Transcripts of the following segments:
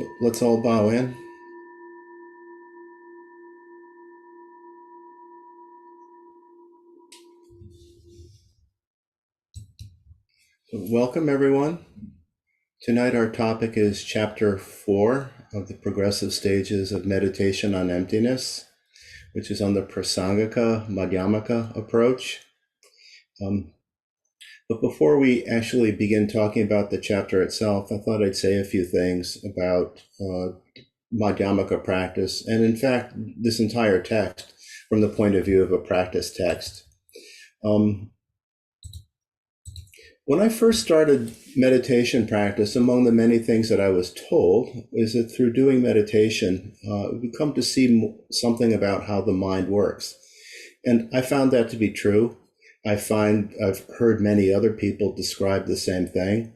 So let's all bow in. So welcome, everyone. Tonight our topic is Chapter 4 of the Progressive Stages of Meditation on Emptiness, which is on the Prasangika Madhyamaka approach. But before we actually begin talking about the chapter itself, I thought I'd say a few things about Madhyamaka practice, and in fact, this entire text from the point of view of a practice text. When I first started meditation practice, among the many things that I was told is that through doing meditation, we come to see something about how the mind works. And I found that to be true. I've heard many other people describe the same thing.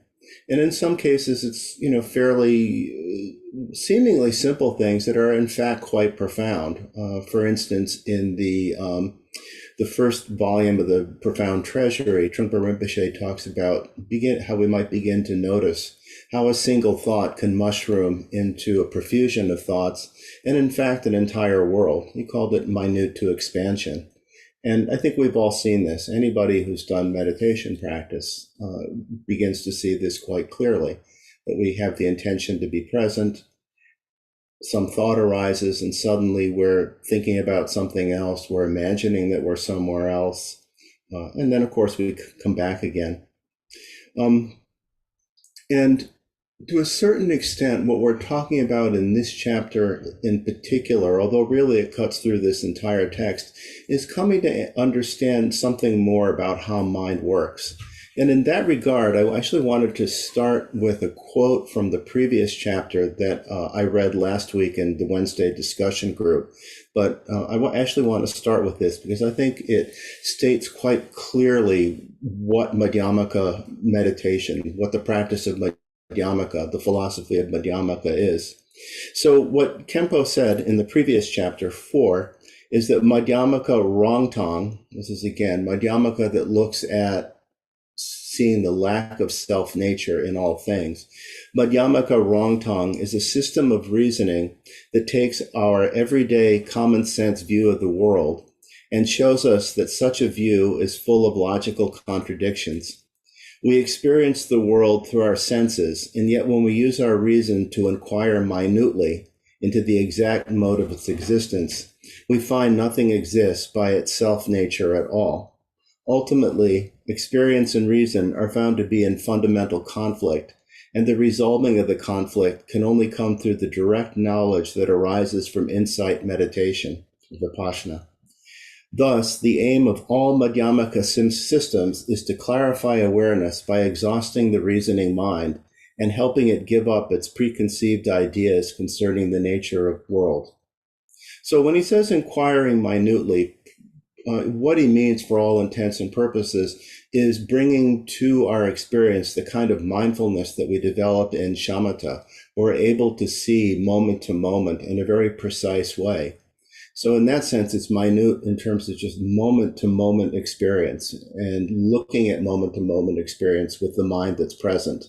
And in some cases, it's, fairly seemingly simple things that are in fact quite profound. For instance, in the first volume of the Profound Treasury, Trungpa Rinpoche talks about how we might begin to notice how a single thought can mushroom into a profusion of thoughts, and in fact, an entire world. He called it minute to expansion. And I think we've all seen this. Anybody who's done meditation practice begins to see this quite clearly, that we have the intention to be present. Some thought arises and suddenly we're thinking about something else. We're imagining that we're somewhere else. And then, of course, we come back again. And to a certain extent, what we're talking about in this chapter in particular, although really it cuts through this entire text, is coming to understand something more about how mind works. And in that regard, I actually wanted to start with a quote from the previous chapter that I read last week in the Wednesday discussion group. But I actually want to start with this because I think it states quite clearly what Madhyamaka meditation, what the practice of Madhyamaka, the philosophy of Madhyamaka is. So what Khenpo said in the previous chapter 4 is that Madhyamaka Rongtong, this is again, Madhyamaka that looks at seeing the lack of self-nature in all things. Madhyamaka Rongtong is a system of reasoning that takes our everyday common sense view of the world and shows us that such a view is full of logical contradictions. We experience the world through our senses, and yet when we use our reason to inquire minutely into the exact mode of its existence, we find nothing exists by its self-nature at all. Ultimately, experience and reason are found to be in fundamental conflict, and the resolving of the conflict can only come through the direct knowledge that arises from insight meditation, vipassana. Thus, the aim of all Madhyamaka systems is to clarify awareness by exhausting the reasoning mind and helping it give up its preconceived ideas concerning the nature of world. So when he says inquiring minutely, what he means for all intents and purposes is bringing to our experience the kind of mindfulness that we developed in shamatha. We're able to see moment to moment in a very precise way. So in that sense, it's minute in terms of just moment to moment experience and looking at moment to moment experience with the mind that's present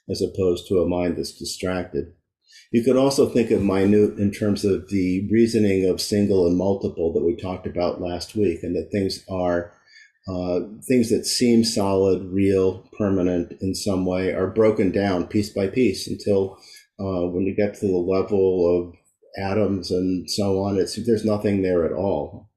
as opposed to a mind that's distracted. You could also think of minute in terms of the reasoning of single and multiple that we talked about last week, and that things are things that seem solid, real, permanent in some way are broken down piece by piece until when you get to the level of atoms and so on, there's nothing there at all.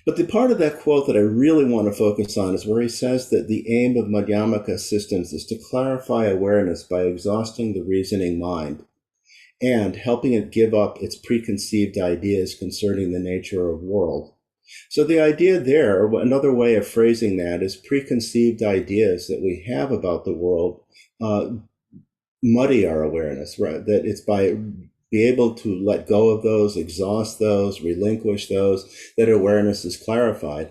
But the part of that quote that I really want to focus on is where he says that the aim of Madhyamaka systems is to clarify awareness by exhausting the reasoning mind and helping it give up its preconceived ideas concerning the nature of world. So the idea there, or another way of phrasing that, is preconceived ideas that we have about the world muddy our awareness, right? That it's by be able to let go of those, exhaust those, relinquish those, that awareness is clarified.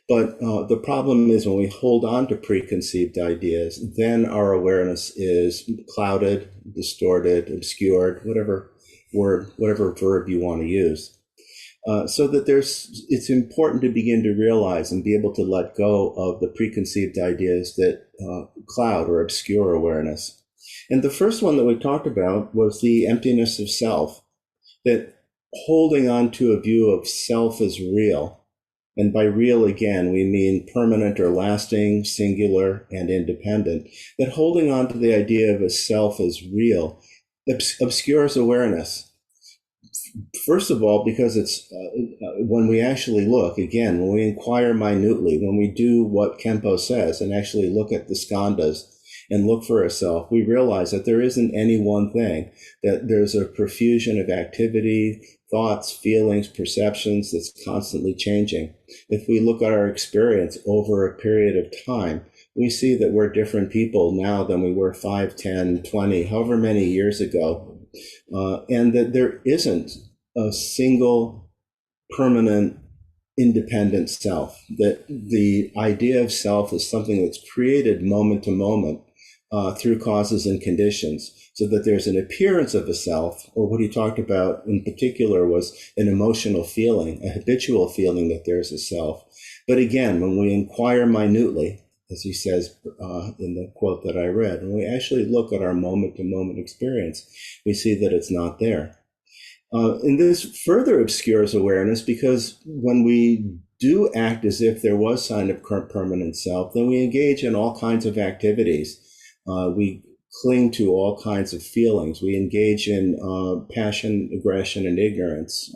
But the problem is when we hold on to preconceived ideas, then our awareness is clouded, distorted, obscured, whatever verb you want to use. So that it's important to begin to realize and be able to let go of the preconceived ideas that cloud or obscure awareness. And the first one that we talked about was the emptiness of self, that holding on to a view of self as real. And by real, again, we mean permanent or lasting, singular, and independent. That holding on to the idea of a self as real obscures awareness. First of all, because it's when we actually look, again, when we inquire minutely, when we do what Kempo says and actually look at the skandhas and look for ourselves, we realize that there isn't any one thing, that there's a profusion of activity, thoughts, feelings, perceptions that's constantly changing. If we look at our experience over a period of time, we see that we're different people now than we were 5, 10, 20, however many years ago. And that there isn't a single permanent independent self, that the idea of self is something that's created moment to moment through causes and conditions, so that there's an appearance of a self, or what he talked about in particular was an emotional feeling, a habitual feeling that there's a self. But again, when we inquire minutely, as he says in the quote that I read, when we actually look at our moment-to-moment experience, we see that it's not there. And this further obscures awareness, because when we do act as if there was sign of permanent self, then we engage in all kinds of activities. We cling to all kinds of feelings. We engage in passion, aggression, and ignorance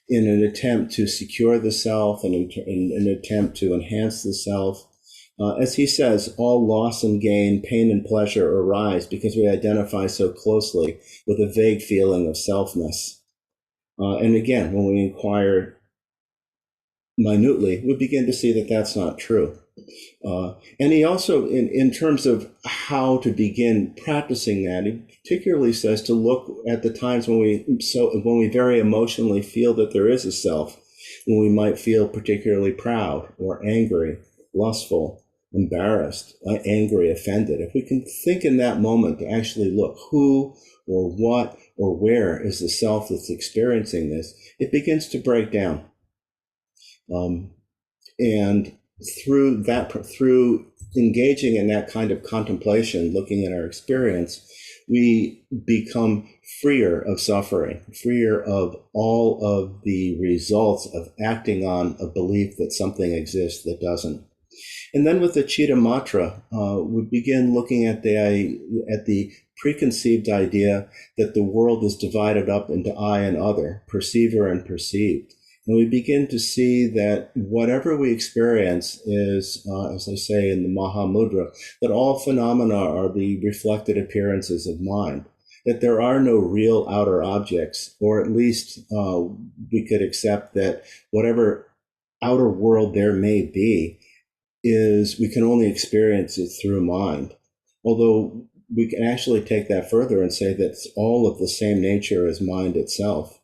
in an attempt to secure the self and in an attempt to enhance the self. As he says, all loss and gain, pain and pleasure arise because we identify so closely with a vague feeling of selfness. And again, when we inquire minutely, we begin to see that that's not true. And he also, in terms of how to begin practicing that, he particularly says to look at the times when we very emotionally feel that there is a self, when we might feel particularly proud or angry, lustful, embarrassed, angry, offended. If we can think in that moment to actually look who or what or where is the self that's experiencing this, it begins to break down. And through engaging in that kind of contemplation, looking at our experience, we become freer of suffering, freer of all of the results of acting on a belief that something exists that doesn't. And then with the Chittamatra, we begin looking at the preconceived idea that the world is divided up into I and other, perceiver and perceived. And we begin to see that whatever we experience is, as I say in the Mahamudra, that all phenomena are the reflected appearances of mind, that there are no real outer objects, or at least we could accept that whatever outer world there may be, we can only experience it through mind. Although we can actually take that further and say that it's all of the same nature as mind itself.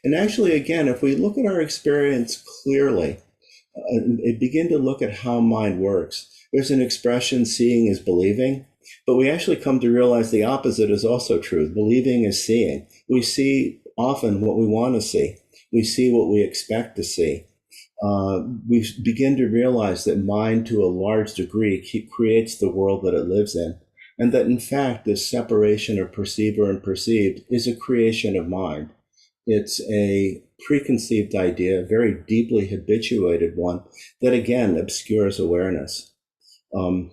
And actually, again, if we look at our experience clearly, begin to look at how mind works, there's an expression, seeing is believing, but we actually come to realize the opposite is also true. Believing is seeing. We see often what we want to see. We see what we expect to see. We begin to realize that mind, to a large degree, creates the world that it lives in, and that in fact this separation of perceiver and perceived is a creation of mind. It's a preconceived idea, a very deeply habituated one, that again obscures awareness. And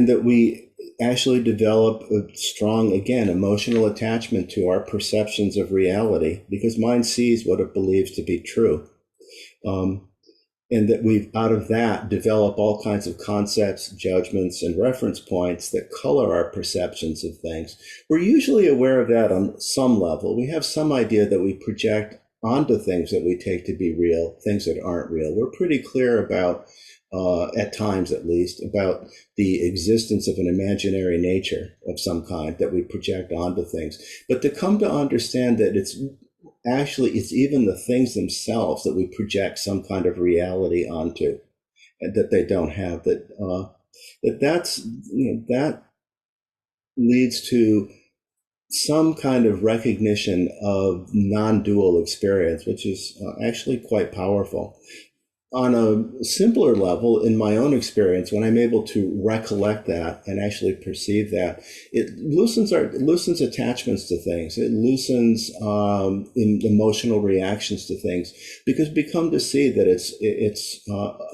that we actually develop a strong, again, emotional attachment to our perceptions of reality, because mind sees what it believes to be true. And that we, out of that, develop all kinds of concepts, judgments, and reference points that color our perceptions of things. We're usually aware of that on some level. We have some idea that we project onto things that we take to be real, things that aren't real. We're pretty clear about, at times at least, about the existence of an imaginary nature of some kind that we project onto things. But to come to understand that it's even the things themselves that we project some kind of reality onto, and that they don't have, that leads to some kind of recognition of non-dual experience, which is actually quite powerful. on a simpler level, in my own experience, when I'm able to recollect that and actually perceive that, it loosens attachments to things. It loosens emotional reactions to things, because we come to see that it's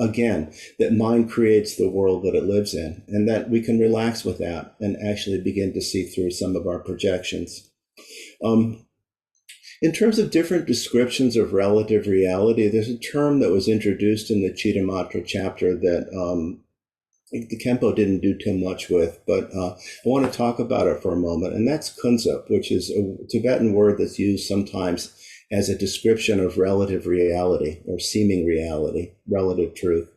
again, that mind creates the world that it lives in, and that we can relax with that and actually begin to see through some of our projections. Um, in terms of different descriptions of relative reality, there's a term that was introduced in the Chittamatra chapter that the Kempo didn't do too much with, but I want to talk about it for a moment, and that's kunzup, which is a Tibetan word that's used sometimes as a description of relative reality or seeming reality, relative truth.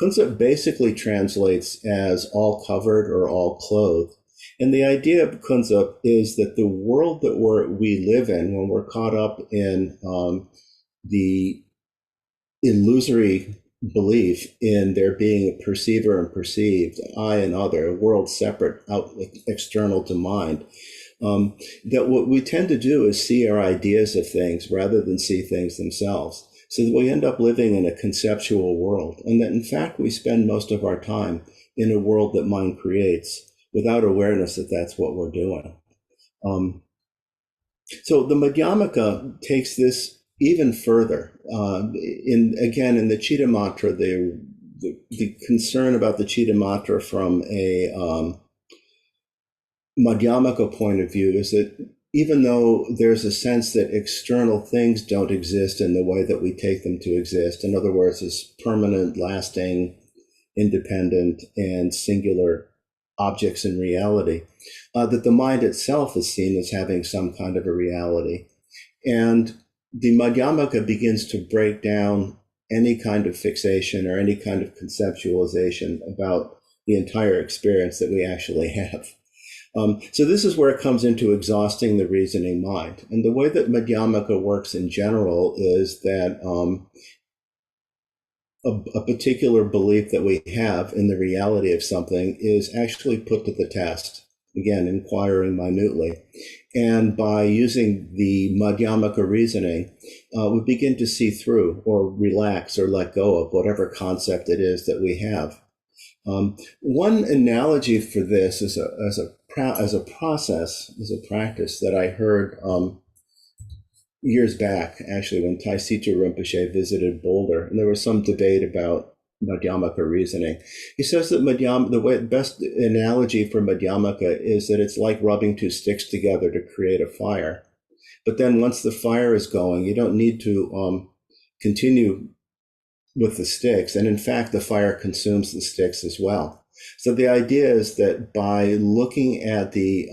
Kunzup basically translates as all covered or all clothed. And the idea of kunzup is that the world that we live in, when we're caught up in the illusory belief in there being a perceiver and perceived, I and other, a world separate, out external to mind, that what we tend to do is see our ideas of things rather than see things themselves. So that we end up living in a conceptual world, and that in fact we spend most of our time in a world that mind creates without awareness that that's what we're doing. So the Madhyamaka takes this even further. In the Chittamatra, the concern about the Chittamatra from a Madhyamaka point of view is that even though there's a sense that external things don't exist in the way that we take them to exist, in other words, as permanent, lasting, independent, and singular objects in reality, that the mind itself is seen as having some kind of a reality. And the Madhyamaka begins to break down any kind of fixation or any kind of conceptualization about the entire experience that we actually have. So this is where it comes into exhausting the reasoning mind. And the way that Madhyamaka works in general is that a particular belief that we have in the reality of something is actually put to the test, again, inquiring minutely. And by using the Madhyamaka reasoning, we begin to see through or relax or let go of whatever concept it is that we have. One analogy for this as a process, as a practice that I heard years back, actually, when Taisita Rinpoche visited Boulder, and there was some debate about Madhyamaka reasoning. He says that the best analogy for Madhyamaka is that it's like rubbing two sticks together to create a fire. But then once the fire is going, you don't need to continue with the sticks. And in fact, the fire consumes the sticks as well. So the idea is that by looking at the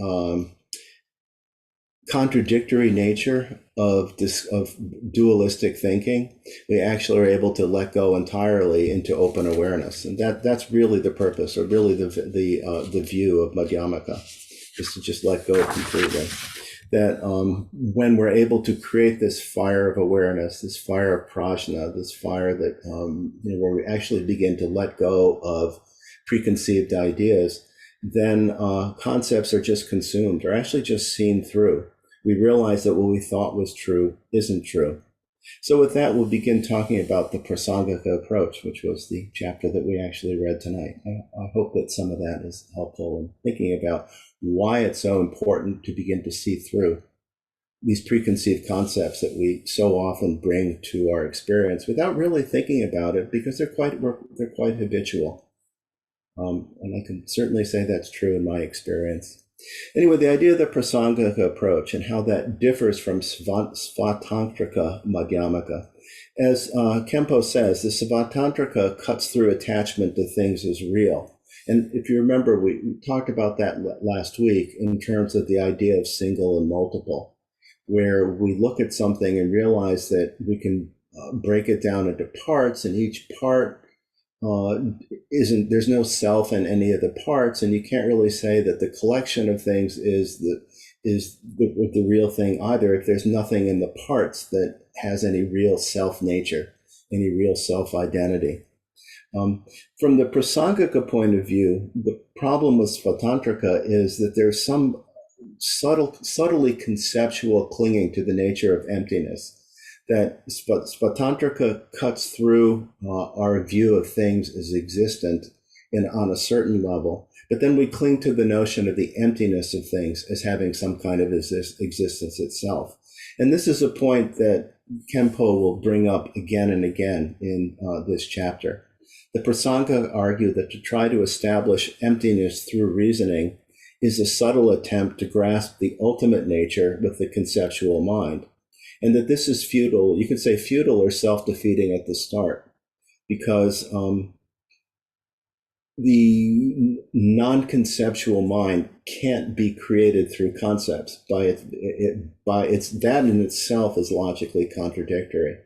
contradictory nature of dualistic thinking, we actually are able to let go entirely into open awareness, and that's really the purpose, or really the view of Madhyamaka, is to just let go completely. That when we're able to create this fire of awareness, this fire of prajna, this fire that where we actually begin to let go of preconceived ideas, then concepts are just consumed, or actually just seen through. We realize that what we thought was true isn't true. So with that, we'll begin talking about the Prasangika approach, which was the chapter that we actually read tonight. I hope that some of that is helpful in thinking about why it's so important to begin to see through these preconceived concepts that we so often bring to our experience without really thinking about it, because they're quite habitual. And I can certainly say that's true in my experience. Anyway, the idea of the Prasangika approach and how that differs from Svatantrika Madhyamaka. As Kempo says, the Svatantrika cuts through attachment to things as real. And if you remember, we talked about that last week in terms of the idea of single and multiple, where we look at something and realize that we can break it down into parts, and each part there's no self in any of the parts, and you can't really say that the collection of things is the real thing either, if there's nothing in the parts that has any real self nature, any real self identity. From the Prasangika point of view, the problem with Svatantrika is that there's some subtly conceptual clinging to the nature of emptiness, that Svatantrika cuts through our view of things as existent and on a certain level, but then we cling to the notion of the emptiness of things as having some kind of existence itself. And this is a point that Kempo will bring up again and again in this chapter. The Prasangika argue that to try to establish emptiness through reasoning is a subtle attempt to grasp the ultimate nature with the conceptual mind, and that this is futile. You could say futile or self-defeating at the start, because the non-conceptual mind can't be created through concepts. By its that in itself is logically contradictory.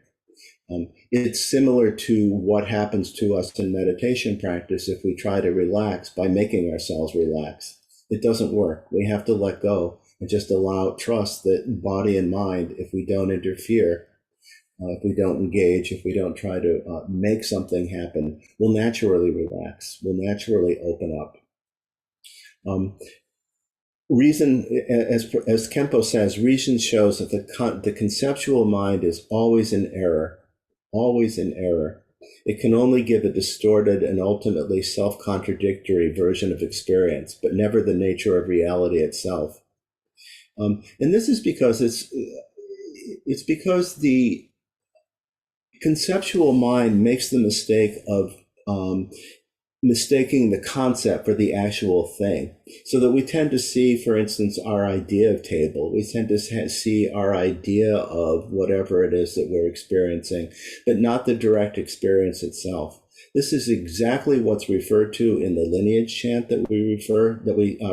It's similar to what happens to us in meditation practice if we try to relax by making ourselves relax. It doesn't work. We have to let go and just trust that body and mind, if we don't interfere, if we don't engage, if we don't try to make something happen, will naturally relax, will naturally open up. Reason, as Kempo says, reason shows that the conceptual mind is always in error, always in error. It can only give a distorted and ultimately self-contradictory version of experience, but never the nature of reality itself. And this is because it's because the conceptual mind makes the mistake of mistaking the concept for the actual thing. So that we tend to see, for instance, our idea of table. We tend to see our idea of whatever it is that we're experiencing, but not the direct experience itself. This is exactly what's referred to in the lineage chant that we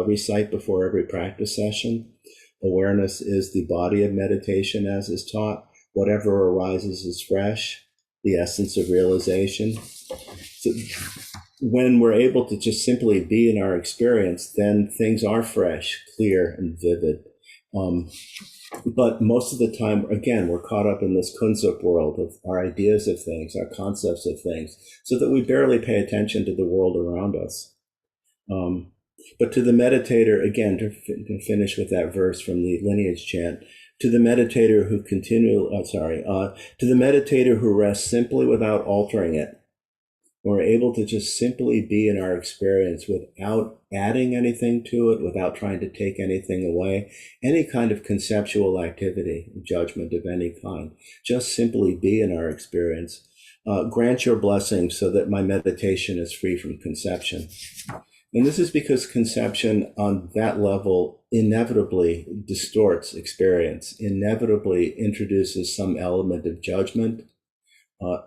recite before every practice session. Awareness is the body of meditation, as is taught. Whatever arises is fresh, the essence of realization. So when we're able to just simply be in our experience, then things are fresh, clear, and vivid. But most of the time, again, we're caught up in this kunzup world of our ideas of things, our concepts of things, so that we barely pay attention to the world around us. But to the meditator, again, to finish with that verse from the lineage chant, to the meditator who rests simply without altering it, we're able to just simply be in our experience without adding anything to it, without trying to take anything away, any kind of conceptual activity, judgment of any kind, just simply be in our experience. Grant your blessing so that my meditation is free from conception. And this is because conception on that level inevitably distorts experience, inevitably introduces some element of judgment,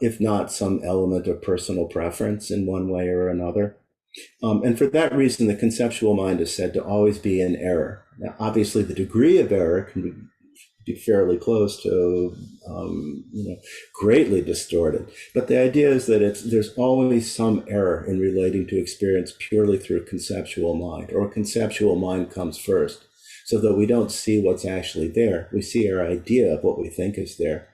if not some element of personal preference in one way or another. And for that reason, the conceptual mind is said to always be in error. Now, obviously, the degree of error can be fairly close to, greatly distorted. But the idea is that there's always some error in relating to experience purely through conceptual mind, or conceptual mind comes first, so that we don't see what's actually there. We see our idea of what we think is there.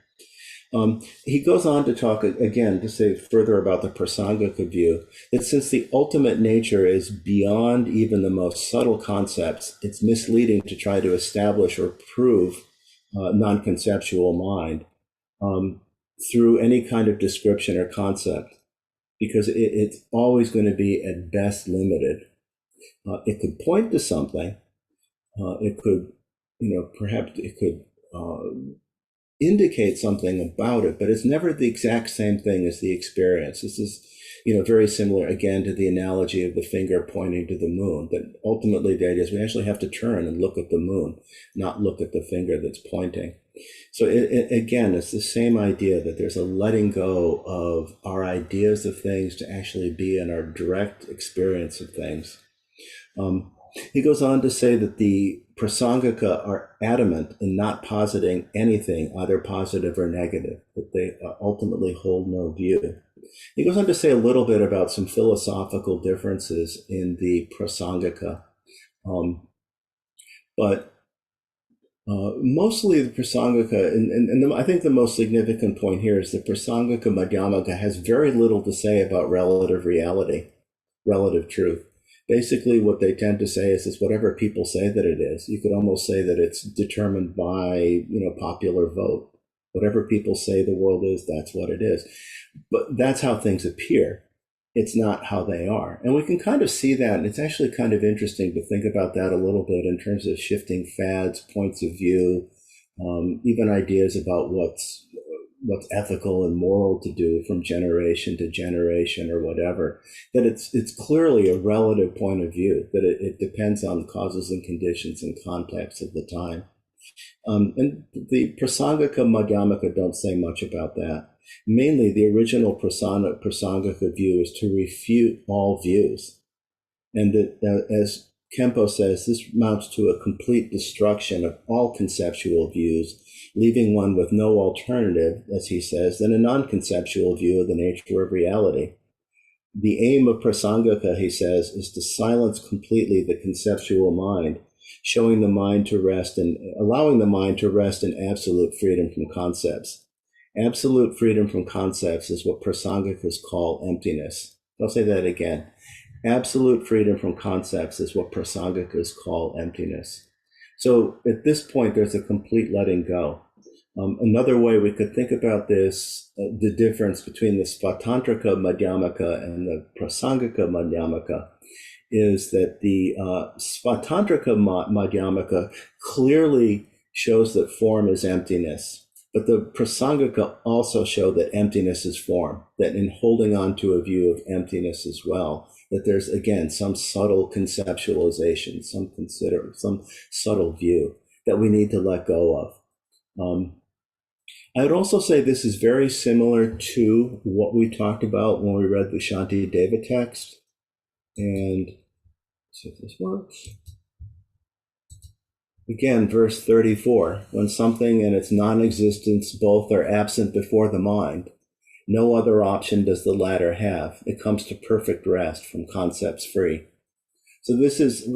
He goes on to talk again, to say further about the Prasangika view, that since the ultimate nature is beyond even the most subtle concepts, it's misleading to try to establish or prove non-conceptual mind through any kind of description or concept, because it's always going to be at best limited. It could point to something. It could, perhaps it could indicate something about it, but it's never the exact same thing as the experience. This is, very similar again to the analogy of the finger pointing to the moon, that ultimately the idea is we actually have to turn and look at the moon, not look at the finger that's pointing. So again, it's the same idea that there's a letting go of our ideas of things to actually be in our direct experience of things. He goes on to say that the Prasangika are adamant in not positing anything, either positive or negative, that they ultimately hold no view. He goes on to say a little bit about some philosophical differences in the Prasangika, but mostly the Prasangika, and I think the most significant point here is the Prasangika Madhyamaka has very little to say about relative reality, relative truth. Basically, what they tend to say is it's whatever people say that it is. You could almost say that it's determined by, popular vote. Whatever people say the world is, that's what it is. But that's how things appear. It's not how they are. And we can kind of see that. And it's actually kind of interesting to think about that a little bit in terms of shifting fads, points of view, even ideas about what's ethical and moral to do from generation to generation or whatever, that it's clearly a relative point of view, that it depends on causes and conditions and context of the time. And the Prasangika Madhyamaka don't say much about that. Mainly, the original Prasangika view is to refute all views. And that, as Kempo says, this amounts to a complete destruction of all conceptual views, leaving one with no alternative, as he says, than a non-conceptual view of the nature of reality. The aim of Prasangika, he says, is to silence completely the conceptual mind, showing the mind to rest and allowing the mind to rest in absolute freedom from concepts. Absolute freedom from concepts is what Prasangikas call emptiness. I'll say that again. Absolute freedom from concepts is what Prasangikas call emptiness. So at this point, there's a complete letting go. Another way we could think about this, the difference between the Svatantrika Madhyamaka and the Prasangika Madhyamaka, is that the Svatantrika Madhyamaka clearly shows that form is emptiness. But the Prasangika also show that emptiness is form, that in holding on to a view of emptiness as well, that there's, again, some subtle conceptualization, some subtle view that we need to let go of. I would also say this is very similar to what we talked about when we read the Shanti Deva text. And let's see if this works. Again, verse 34, when something and its non-existence both are absent before the mind, no other option does the latter have. It comes to perfect rest from concepts free. So this is,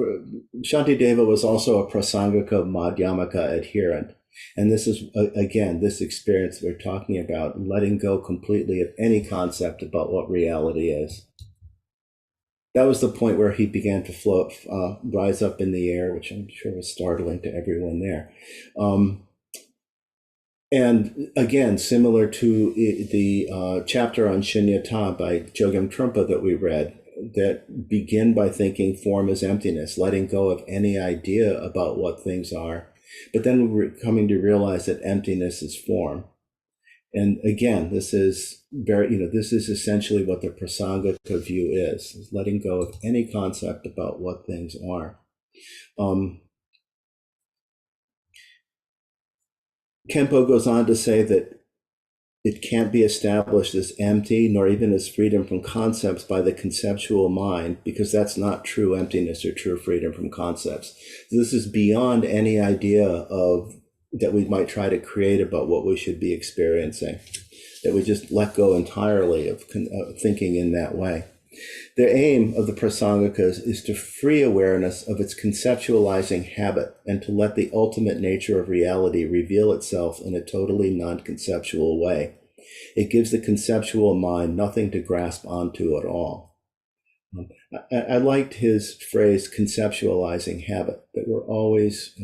Shantideva was also a Prasangika Madhyamaka adherent. And this is, again, this experience we're talking about, letting go completely of any concept about what reality is. That was the point where he began to float, rise up in the air, which I'm sure was startling to everyone there. And again, similar to the chapter on Shunyata by Chogyam Trungpa that we read, that begin by thinking form is emptiness, letting go of any idea about what things are. But then we're coming to realize that emptiness is form. And again, this is this is essentially what the Prasangika view is letting go of any concept about what things are. Kempo goes on to say that it can't be established as empty, nor even as freedom from concepts by the conceptual mind, because that's not true emptiness or true freedom from concepts. This is beyond any idea of that we might try to create about what we should be experiencing, that we just let go entirely of thinking in that way. The aim of the Prasangikas is to free awareness of its conceptualizing habit and to let the ultimate nature of reality reveal itself in a totally non-conceptual way. It gives the conceptual mind nothing to grasp onto at all. I liked his phrase, conceptualizing habit, that we're always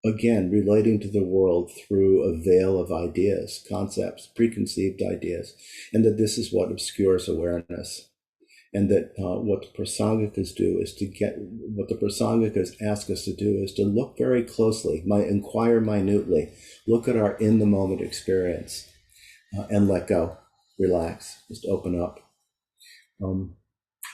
again, relating to the world through a veil of ideas, concepts, preconceived ideas, and that this is what obscures awareness. And that what the Prasangikas do is what the Prasangikas ask us to do is to look very closely, inquire minutely, look at our in-the-moment experience, and let go, relax, just open up.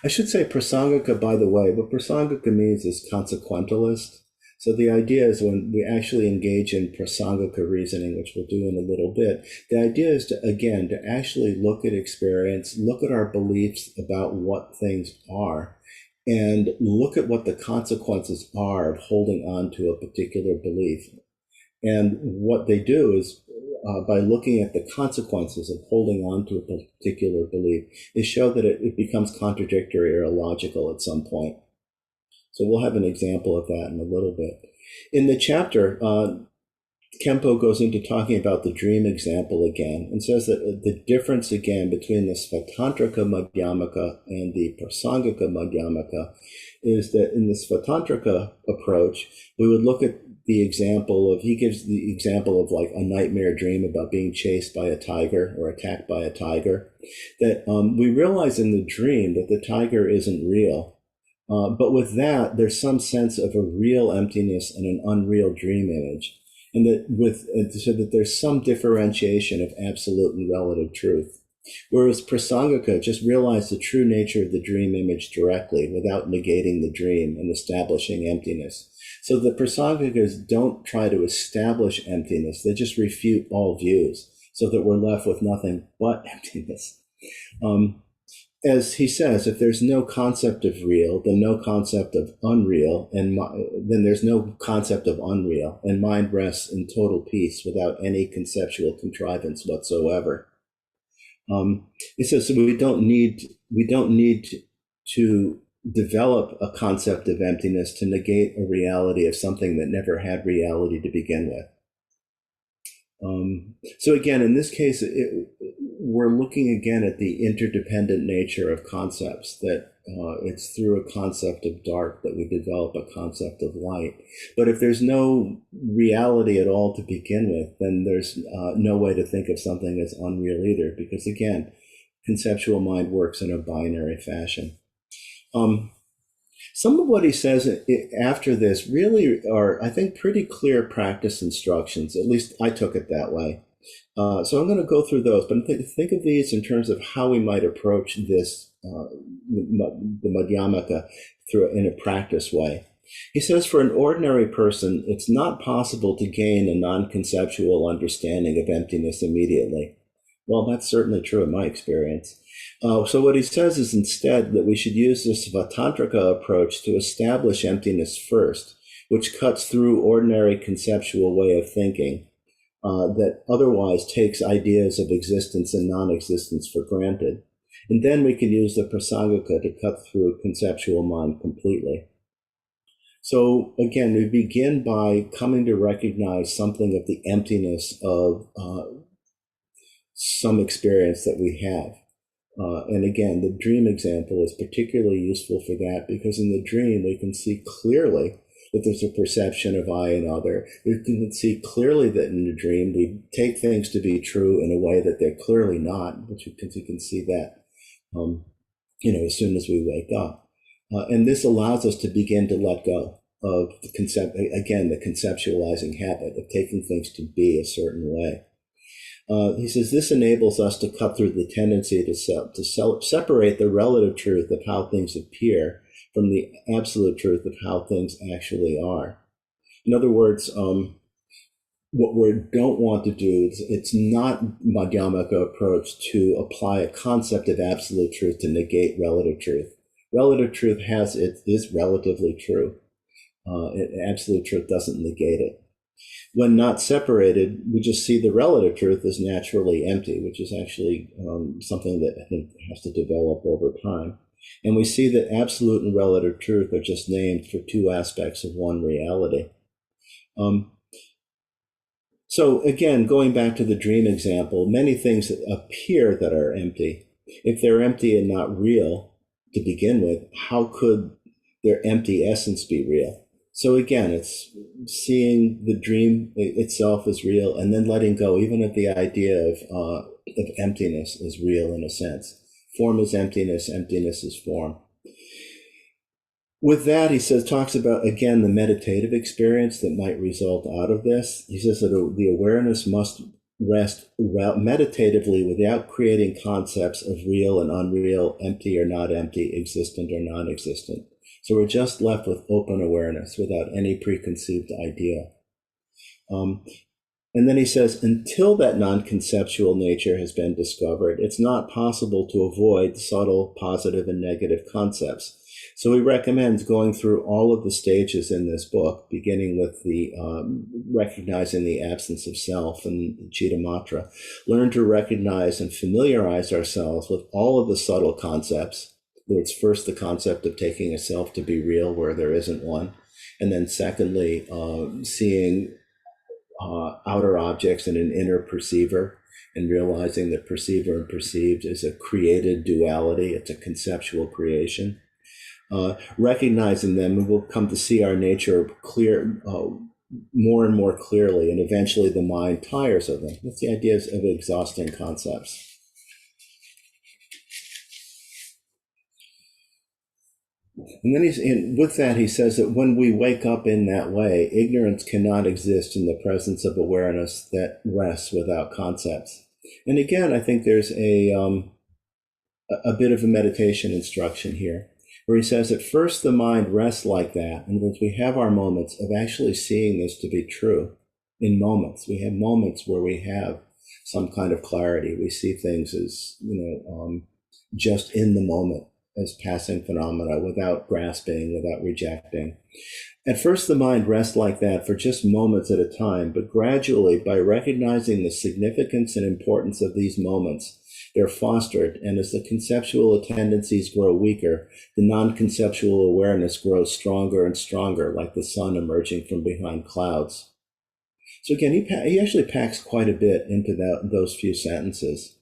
I should say Prasangika, by the way, what Prasangika means is consequentialist. So the idea is when we actually engage in Prasangika reasoning, which we'll do in a little bit, the idea is to actually look at experience, look at our beliefs about what things are, and look at what the consequences are of holding on to a particular belief. And what they do is, by looking at the consequences of holding on to a particular belief, is show that it becomes contradictory or illogical at some point. So we'll have an example of that in a little bit. In the chapter, Kempo goes into talking about the dream example again and says that the difference again between the Svatantrika Madhyamaka and the Prasangika Madhyamaka is that in the Svatantrika approach, we would look at the example of, he gives the example of like a nightmare dream about being chased by a tiger or attacked by a tiger, that we realize in the dream that the tiger isn't real. But with that, there's some sense of a real emptiness and an unreal dream image. And that so that there's some differentiation of absolute and relative truth. Whereas Prasangika just realized the true nature of the dream image directly without negating the dream and establishing emptiness. So the Prasangikas don't try to establish emptiness, they just refute all views so that we're left with nothing but emptiness. As he says, if there's no concept of real, then no concept of unreal, and then there's no concept of unreal, and mind rests in total peace without any conceptual contrivance whatsoever. He says so we don't need to develop a concept of emptiness to negate a reality of something that never had reality to begin with. So again, in this case, we're looking again at the interdependent nature of concepts, that it's through a concept of dark that we develop a concept of light. But if there's no reality at all to begin with, then there's no way to think of something as unreal either, because again, conceptual mind works in a binary fashion. Some of what he says after this really are, I think, pretty clear practice instructions. At least I took it that way. So I'm going to go through those, but think of these in terms of how we might approach this, the Madhyamaka, in a practice way. He says, for an ordinary person, it's not possible to gain a non-conceptual understanding of emptiness immediately. Well, that's certainly true in my experience. So what he says is instead that we should use this Vatantrika approach to establish emptiness first, which cuts through ordinary conceptual way of thinking that otherwise takes ideas of existence and non-existence for granted. And then we can use the Prasangika to cut through conceptual mind completely. So again, we begin by coming to recognize something of the emptiness of some experience that we have. And again, the dream example is particularly useful for that, because in the dream we can see clearly that there's a perception of I and other. We can see clearly that in the dream we take things to be true in a way that they're clearly not, but you can see that as soon as we wake up. And this allows us to begin to let go of the conceptualizing habit of taking things to be a certain way. He says this enables us to cut through the tendency to separate the relative truth of how things appear from the absolute truth of how things actually are. In other words, what we don't want to do is, it's not Madhyamaka approach to apply a concept of absolute truth to negate relative truth. Relative truth is relatively true. Absolute truth doesn't negate it. When not separated, we just see the relative truth as naturally empty, which is actually something that I think has to develop over time. And we see that absolute and relative truth are just named for two aspects of one reality. So again, going back to the dream example, many things that appear that are empty, if they're empty and not real to begin with, how could their empty essence be real? So again, it's seeing the dream itself as real, and then letting go even of the idea of emptiness as real in a sense. Form is emptiness, emptiness is form. With that, he talks about, again, the meditative experience that might result out of this. He says that the awareness must rest meditatively without creating concepts of real and unreal, empty or not empty, existent or non-existent. So we're just left with open awareness without any preconceived idea. And then he says, until that non-conceptual nature has been discovered, it's not possible to avoid subtle positive and negative concepts. So he recommends going through all of the stages in this book, beginning with the recognizing the absence of self and Chittamatra. Learn to recognize and familiarize ourselves with all of the subtle concepts. It's first the concept of taking a self to be real where there isn't one. And then secondly, seeing outer objects in an inner perceiver and realizing that perceiver and perceived is a created duality. It's a conceptual creation. Recognizing them, and we'll come to see our nature clear, more and more clearly, and eventually the mind tires of them. That's the idea of exhausting concepts. And then with that, he says that when we wake up in that way, ignorance cannot exist in the presence of awareness that rests without concepts. And again, I think there's a bit of a meditation instruction here, where he says at first the mind rests like that, and once we have our moments of actually seeing this to be true, in moments, we have moments where we have some kind of clarity. We see things as, just in the moment, as passing phenomena, without grasping, without rejecting. At first, the mind rests like that for just moments at a time, but gradually, by recognizing the significance and importance of these moments, they're fostered, and as the conceptual tendencies grow weaker, the non-conceptual awareness grows stronger and stronger, like the sun emerging from behind clouds. So again, he actually packs quite a bit into those few sentences.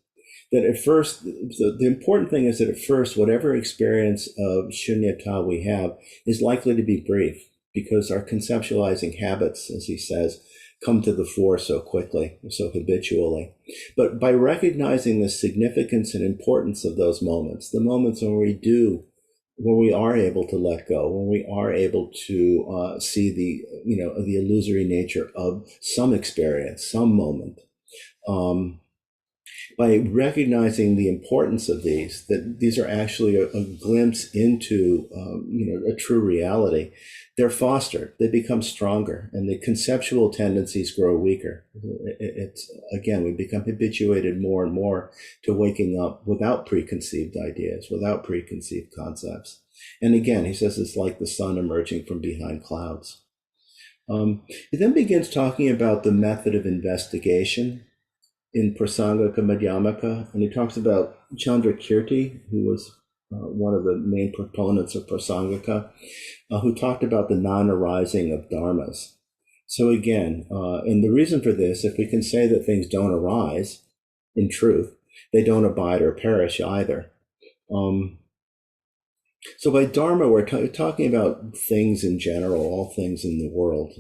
That at first, the important thing is that at first, whatever experience of shunyata we have is likely to be brief, because our conceptualizing habits, as he says, come to the fore so quickly, so habitually. But by recognizing the significance and importance of those moments, the moments when we are able to let go, when we are able to see the illusory nature of some experience, some moment, by recognizing the importance of that these are actually a glimpse into, a true reality, they're fostered, they become stronger, and the conceptual tendencies grow weaker. We become habituated more and more to waking up without preconceived ideas, without preconceived concepts. And again, he says it's like the sun emerging from behind clouds. He then begins talking about the method of investigation in Prasangika Madhyamaka, and he talks about Chandrakirti, who was one of the main proponents of Prasangika, who talked about the non-arising of dharmas. So again, and the reason for this, if we can say that things don't arise in truth, they don't abide or perish either. So by dharma, we're talking about things in general, all things in the world,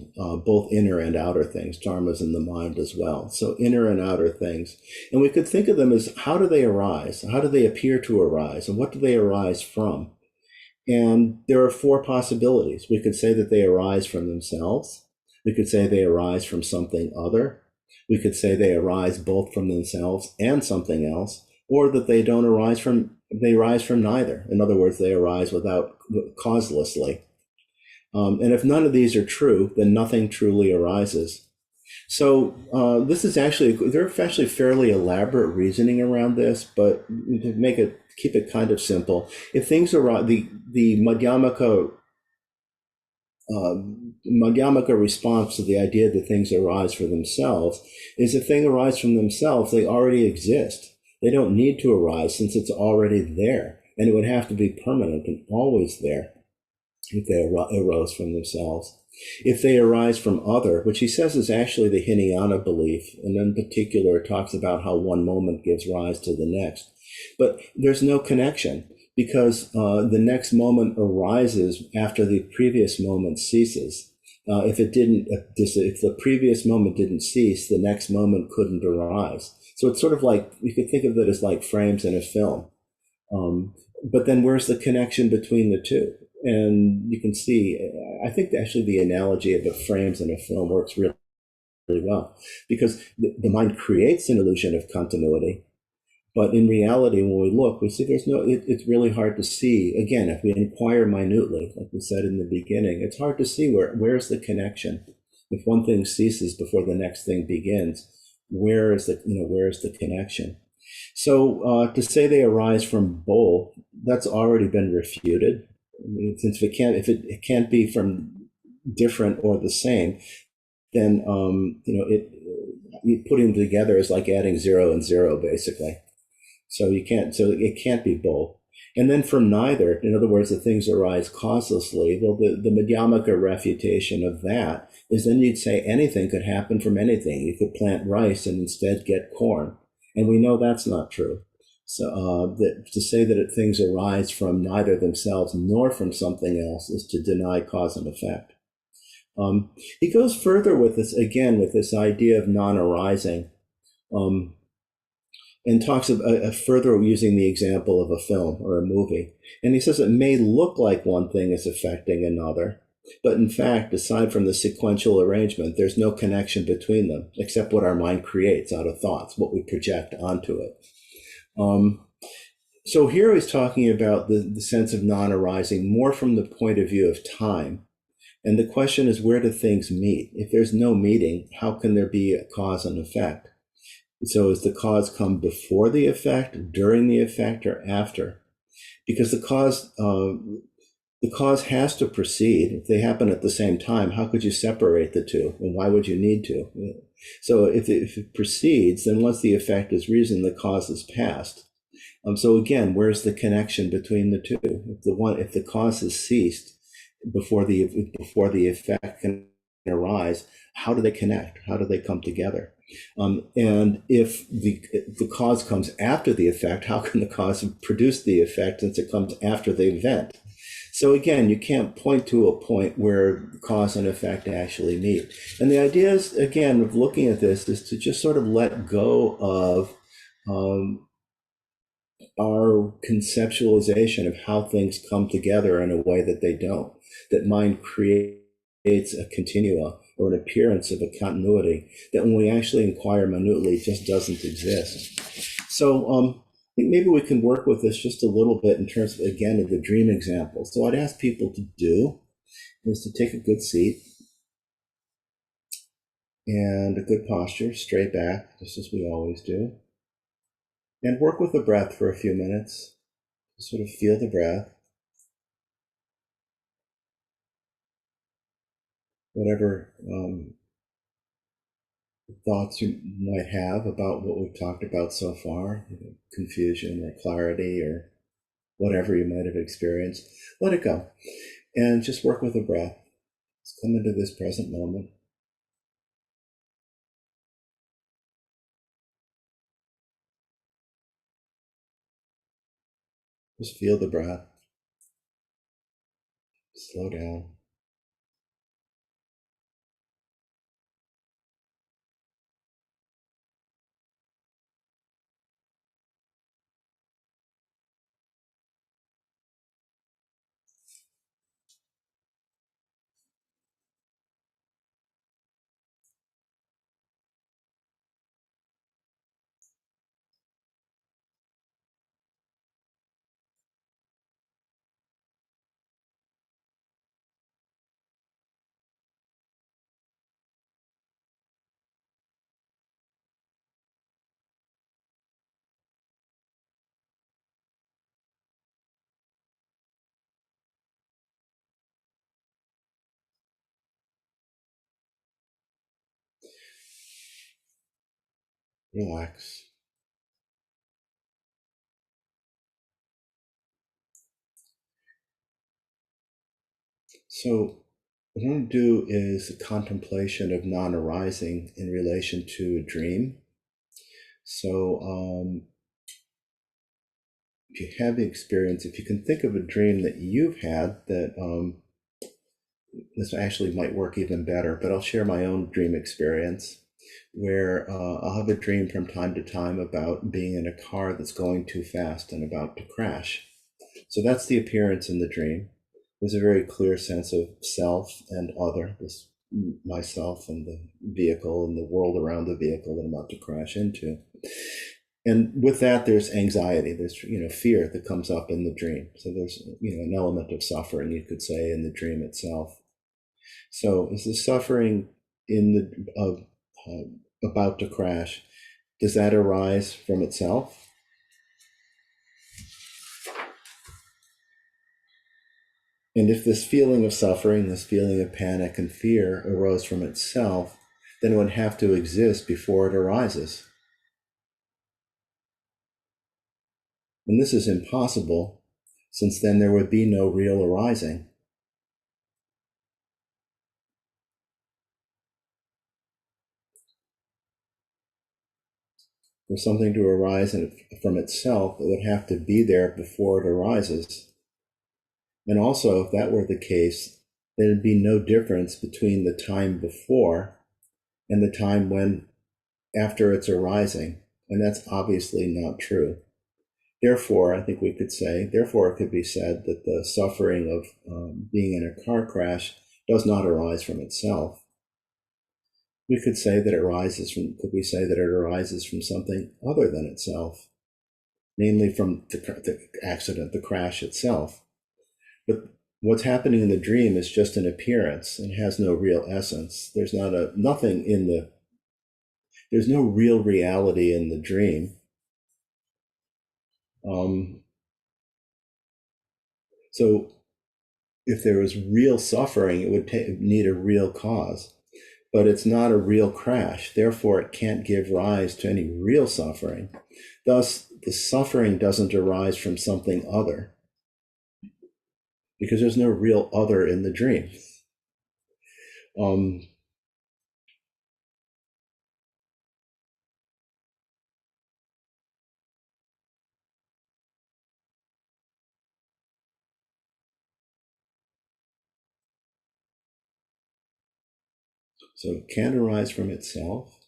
both inner and outer things. Dharma's in the mind as well. So inner and outer things. And we could think of them as, how do they arise? How do they appear to arise? And what do they arise from? And there are four possibilities. We could say that they arise from themselves. We could say they arise from something other. We could say they arise both from themselves and something else, or that they rise from neither. In other words, they arise causelessly. And if none of these are true, then nothing truly arises. So this is there's actually fairly elaborate reasoning around this, but to keep it kind of simple, if things arise, the Madhyamaka response to the idea that things arise for themselves is, if things arise from themselves, they already exist. They don't need to arise, since it's already there, and it would have to be permanent and always there if they arose from themselves. If they arise from other, which he says is actually the Hinayana belief, and in particular talks about how one moment gives rise to the next. But there's no connection, because the next moment arises after the previous moment ceases. If the previous moment didn't cease, the next moment couldn't arise. So it's sort of like, you could think of it as like frames in a film. But then where's the connection between the two? And you can see, I think actually the analogy of the frames in a film works really, really well, because the mind creates an illusion of continuity. But in reality, when we look, we see it's really hard to see. Again, if we inquire minutely, like we said in the beginning, it's hard to see where's the connection. If one thing ceases before the next thing begins, where is the connection? So to say they arise from both, that's already been refuted. I mean, since if it can't be from different or the same, then putting them together is like adding 0 and 0, basically. So it can't be both. And then from neither, in other words, the things arise causelessly. Well, the Madhyamaka refutation of that is, then you'd say anything could happen from anything. You could plant rice and instead get corn. And we know that's not true. So to say that things arise from neither themselves nor from something else is to deny cause and effect. He goes further with this again with this idea of non-arising, um, and talks about further using the example of a film or a movie. And he says it may look like one thing is affecting another, but in fact, aside from the sequential arrangement, there's no connection between them except what our mind creates out of thoughts, what we project onto it. So here he's talking about the sense of non-arising more from the point of view of time. And the question is, where do things meet? If there's no meeting, how can there be a cause and effect? So does the cause come before the effect, during the effect, or after? Because the cause has to proceed. If they happen at the same time, how could you separate the two? And why would you need to? So if it proceeds, then once the effect is reason, the cause is past. So again, where's the connection between the two? If the cause has ceased before the effect can arise, how do they connect? How do they come together? And if the cause comes after the effect, how can the cause produce the effect since it comes after the event? So again, you can't point to a point where cause and effect actually meet. And the idea is, again, of looking at this is to just sort of let go of our conceptualization of how things come together in a way that they don't, that mind creates a continua or an appearance of a continuity that when we actually inquire minutely just doesn't exist. So I think maybe we can work with this just a little bit in terms of, again, of the dream example. So what I'd ask people to do is to take a good seat and a good posture, straight back, just as we always do, and work with the breath for a few minutes. Sort of feel the breath. Whatever thoughts you might have about what we've talked about so far, confusion or clarity or whatever you might have experienced, let it go and just work with the breath. Just come into this present moment. Just feel the breath. Slow down. Relax. So what I'm going to do is a contemplation of non-arising in relation to a dream. So if you have the experience, if you can think of a dream that you've had that this actually might work even better, but I'll share my own dream experience where I'll have a dream from time to time about being in a car that's going too fast and about to crash. So that's the appearance in the dream. There's a very clear sense of self and other, this myself and the vehicle and the world around the vehicle that I'm about to crash into. And with that, there's anxiety, there's fear that comes up in the dream. So there's an element of suffering, you could say, in the dream itself. So is the suffering in the about to crash, does that arise from itself? And if this feeling of suffering, this feeling of panic and fear arose from itself, then it would have to exist before it arises. And this is impossible, since then there would be no real arising. For something to arise from itself, it would have to be there before it arises. And also, if that were the case, there'd be no difference between the time before and the time when after it's arising. And that's obviously not true. Therefore, I think we could say, therefore, it could be said that the suffering of being in a car crash does not arise from itself. We could say that could we say that it arises from something other than itself, namely from the accident, the crash itself. But what's happening in the dream is just an appearance and has no real essence. There's no real reality in the dream. So if there was real suffering, it would need a real cause, but it's not a real crash. Therefore, it can't give rise to any real suffering. Thus, the suffering doesn't arise from something other, because there's no real other in the dream. So it can't arise from itself.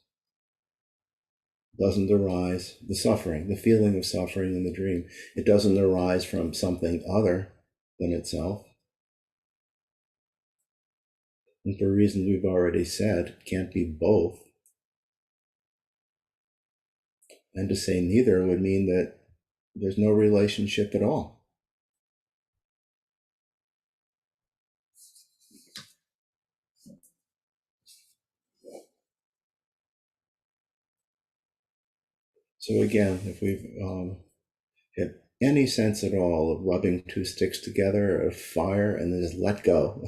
Doesn't arise, the suffering, the feeling of suffering in the dream, it doesn't arise from something other than itself. And for reasons we've already said, it can't be both. And to say neither would mean that there's no relationship at all. So again, if we've had any sense at all of rubbing two sticks together, of fire, and then just let go,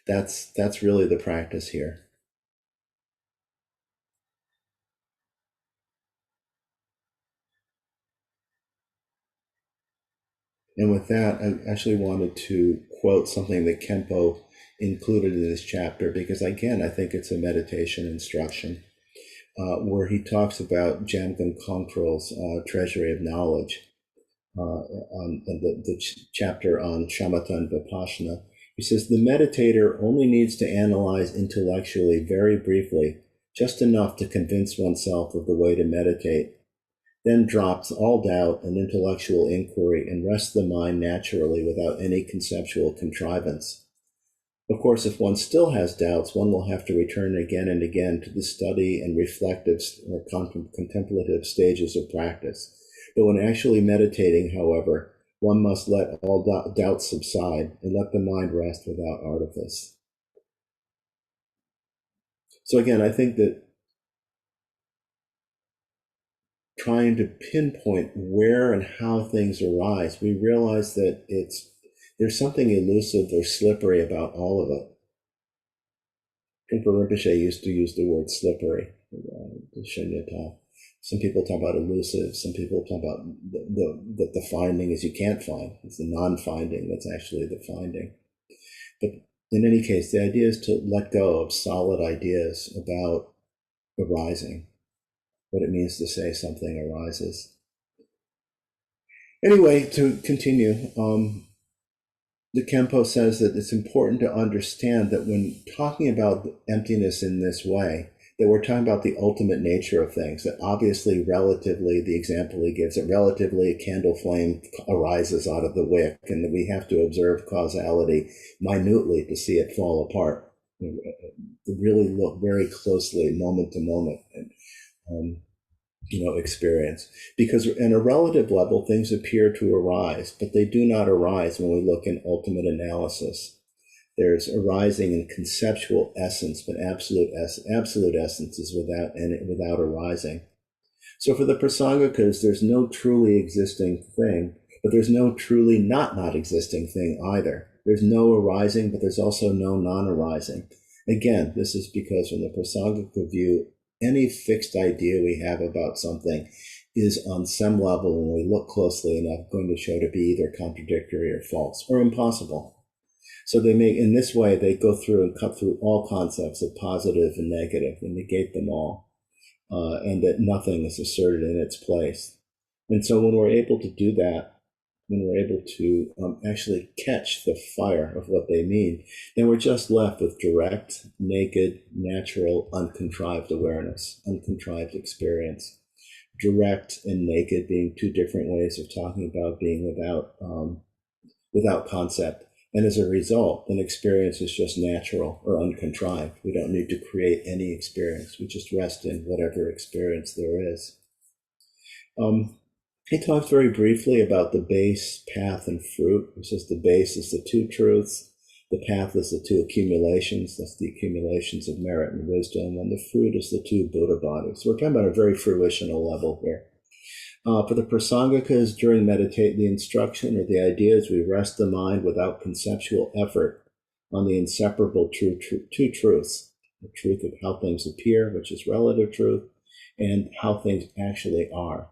that's really the practice here. And with that, I actually wanted to quote something that Kempo included in this chapter, because again, I think it's a meditation instruction, where he talks about Jamgon Kongtrul's Treasury of Knowledge, on the chapter on shamatha and vipassana. He says, the meditator only needs to analyze intellectually very briefly, just enough to convince oneself of the way to meditate, then drops all doubt and intellectual inquiry and rests the mind naturally without any conceptual contrivance. Of course, if one still has doubts, one will have to return again and again to the study and reflective or contemplative stages of practice. But when actually meditating, however, one must let all doubts subside and let the mind rest without artifice. So again, I think that trying to pinpoint where and how things arise, we realize that there's something elusive or slippery about all of it. Trungpa Rinpoche used to use the word slippery, the shunyata. Some people talk about elusive, some people talk about the finding is you can't find. It's the non-finding that's actually the finding. But in any case, the idea is to let go of solid ideas about arising, what it means to say something arises. Anyway, to continue, the Kempo says that it's important to understand that when talking about emptiness in this way, that we're talking about the ultimate nature of things, that obviously relatively, the example he gives, that relatively a candle flame arises out of the wick, and that we have to observe causality minutely to see it fall apart. To really look very closely, moment to moment, and experience. Because in a relative level, things appear to arise, but they do not arise when we look in ultimate analysis. There's arising in conceptual essence, but absolute essence is without arising. So for the Prasangikas, there's no truly existing thing, but there's no truly not existing thing either. There's no arising, but there's also no non-arising. Again, this is because from the Prasangika view, any fixed idea we have about something is on some level, when we look closely enough, going to show to be either contradictory or false or impossible. So in this way, they go through and cut through all concepts of positive and negative and negate them all, and that nothing is asserted in its place. And so when we're able to do that, when we're able to actually catch the fire of what they mean, then we're just left with direct, naked, natural, uncontrived awareness, uncontrived experience. Direct and naked being two different ways of talking about being without concept. And as a result, an experience is just natural or uncontrived. We don't need to create any experience. We just rest in whatever experience there is. He talks very briefly about the base, path, and fruit. He says the base is the two truths. The path is the two accumulations. That's the accumulations of merit and wisdom. And the fruit is the two Buddha bodies. So we're talking about a very fruitional level here. For the Prasangikas, during meditate, the instruction or the idea is we rest the mind without conceptual effort on the inseparable two truths. The truth of how things appear, which is relative truth, and how things actually are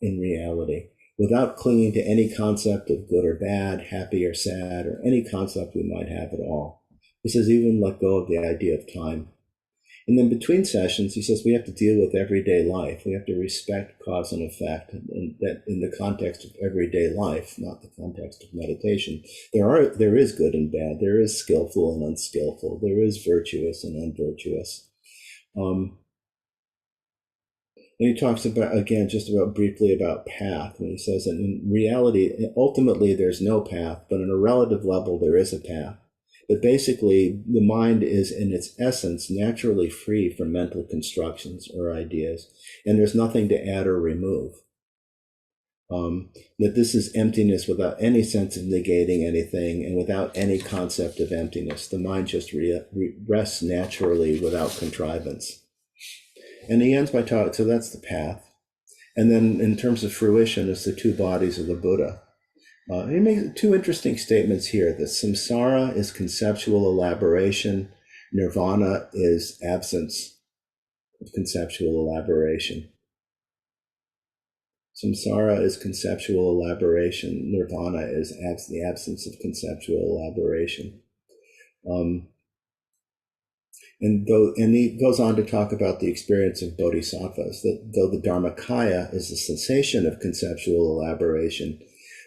in reality, without clinging to any concept of good or bad, happy or sad, or any concept we might have at all. He says even let go of the idea of time. And then between sessions, he says we have to deal with everyday life. We have to respect cause and effect, and that in the context of everyday life, not the context of meditation. There is good and bad. There is skillful and unskillful. There is virtuous and unvirtuous. And he talks about, again, just about briefly about path, when he says that in reality, ultimately there's no path, but on a relative level, there is a path. But basically, the mind is in its essence naturally free from mental constructions or ideas, and there's nothing to add or remove. That this is emptiness without any sense of negating anything and without any concept of emptiness. The mind just rests naturally without contrivance. And he ends by talking, so that's the path. And then in terms of fruition, it's the two bodies of the Buddha. He makes two interesting statements here, that samsara is conceptual elaboration, nirvana is absence of conceptual elaboration. Samsara is conceptual elaboration, nirvana is the absence of conceptual elaboration. And he goes on to talk about the experience of bodhisattvas, that though the Dharmakaya is the cessation of conceptual elaboration,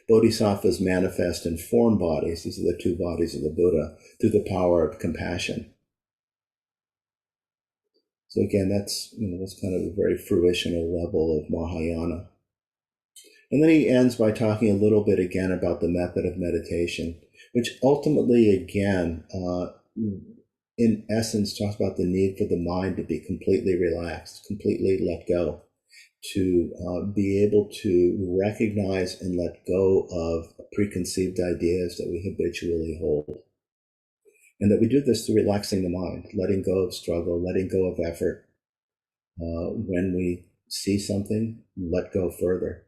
bodhisattvas manifest in form bodies, these are the two bodies of the Buddha, through the power of compassion. So again, that's kind of a very fruitional level of Mahayana. And then he ends by talking a little bit again about the method of meditation, which ultimately, again, in essence, talks about the need for the mind to be completely relaxed, completely let go, to be able to recognize and let go of preconceived ideas that we habitually hold. And that we do this through relaxing the mind, letting go of struggle, letting go of effort. When we see something, let go further.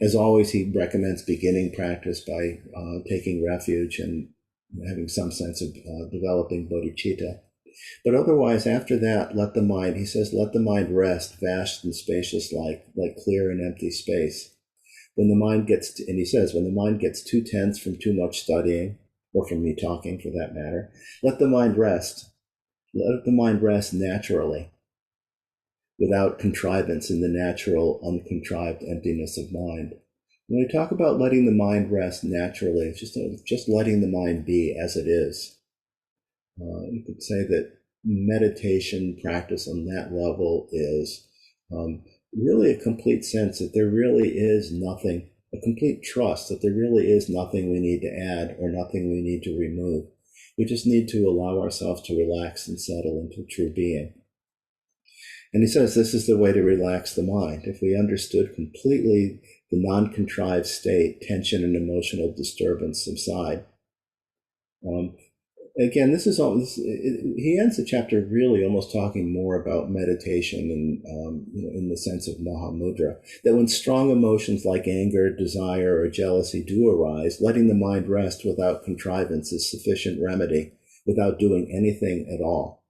As always, he recommends beginning practice by taking refuge and having some sense of developing bodhicitta. But otherwise, after that, let the mind, he says, let the mind rest, vast and spacious like clear and empty space. When the mind gets, and he says, when the mind gets too tense from too much studying, or from me talking for that matter, let the mind rest. Let the mind rest naturally, without contrivance in the natural, uncontrived emptiness of mind. When we talk about letting the mind rest naturally, it's just letting the mind be as it is. You could say that meditation practice on that level is really a complete sense that there really is nothing, a complete trust that there really is nothing we need to add or nothing we need to remove. We just need to allow ourselves to relax and settle into true being. And he says this is the way to relax the mind. If we understood completely the non-contrived state, tension and emotional disturbance subside. Again, this is all. He ends the chapter really almost talking more about meditation and in the sense of Mahamudra. That when strong emotions like anger, desire, or jealousy do arise, letting the mind rest without contrivance is sufficient remedy, without doing anything at all.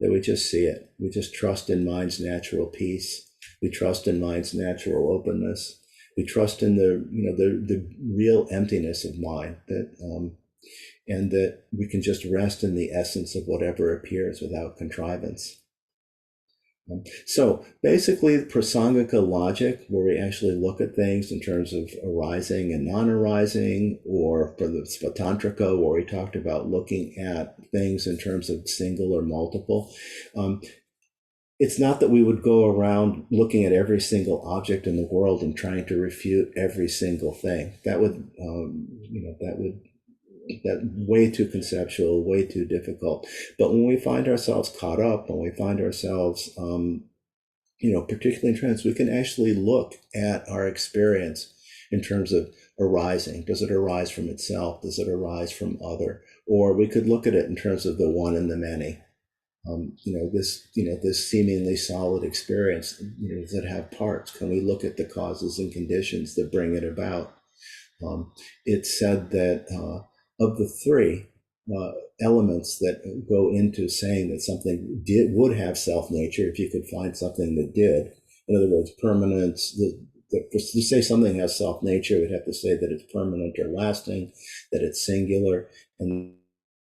That we just see it. We just trust in mind's natural peace. We trust in mind's natural openness. We trust in the real emptiness of mind, and that we can just rest in the essence of whatever appears without contrivance. So basically, Prasangika logic, where we actually look at things in terms of arising and non-arising, or for the Svatantrika, where we talked about looking at things in terms of single or multiple. Um, it's not that we would go around looking at every single object in the world and trying to refute every single thing. That would, that way too conceptual, way too difficult. But when we find ourselves caught up, when we find ourselves particularly in trance, we can actually look at our experience in terms of arising. Does it arise from itself? Does it arise from other? Or we could look at it in terms of the one and the many. This seemingly solid experience, does it have parts? Can we look at the causes and conditions that bring it about? It's said that of the three uh, elements that go into saying that something would have self-nature, if you could find something that did, in other words, permanence, to say something has self-nature, we'd have to say that it's permanent or lasting, that it's singular, and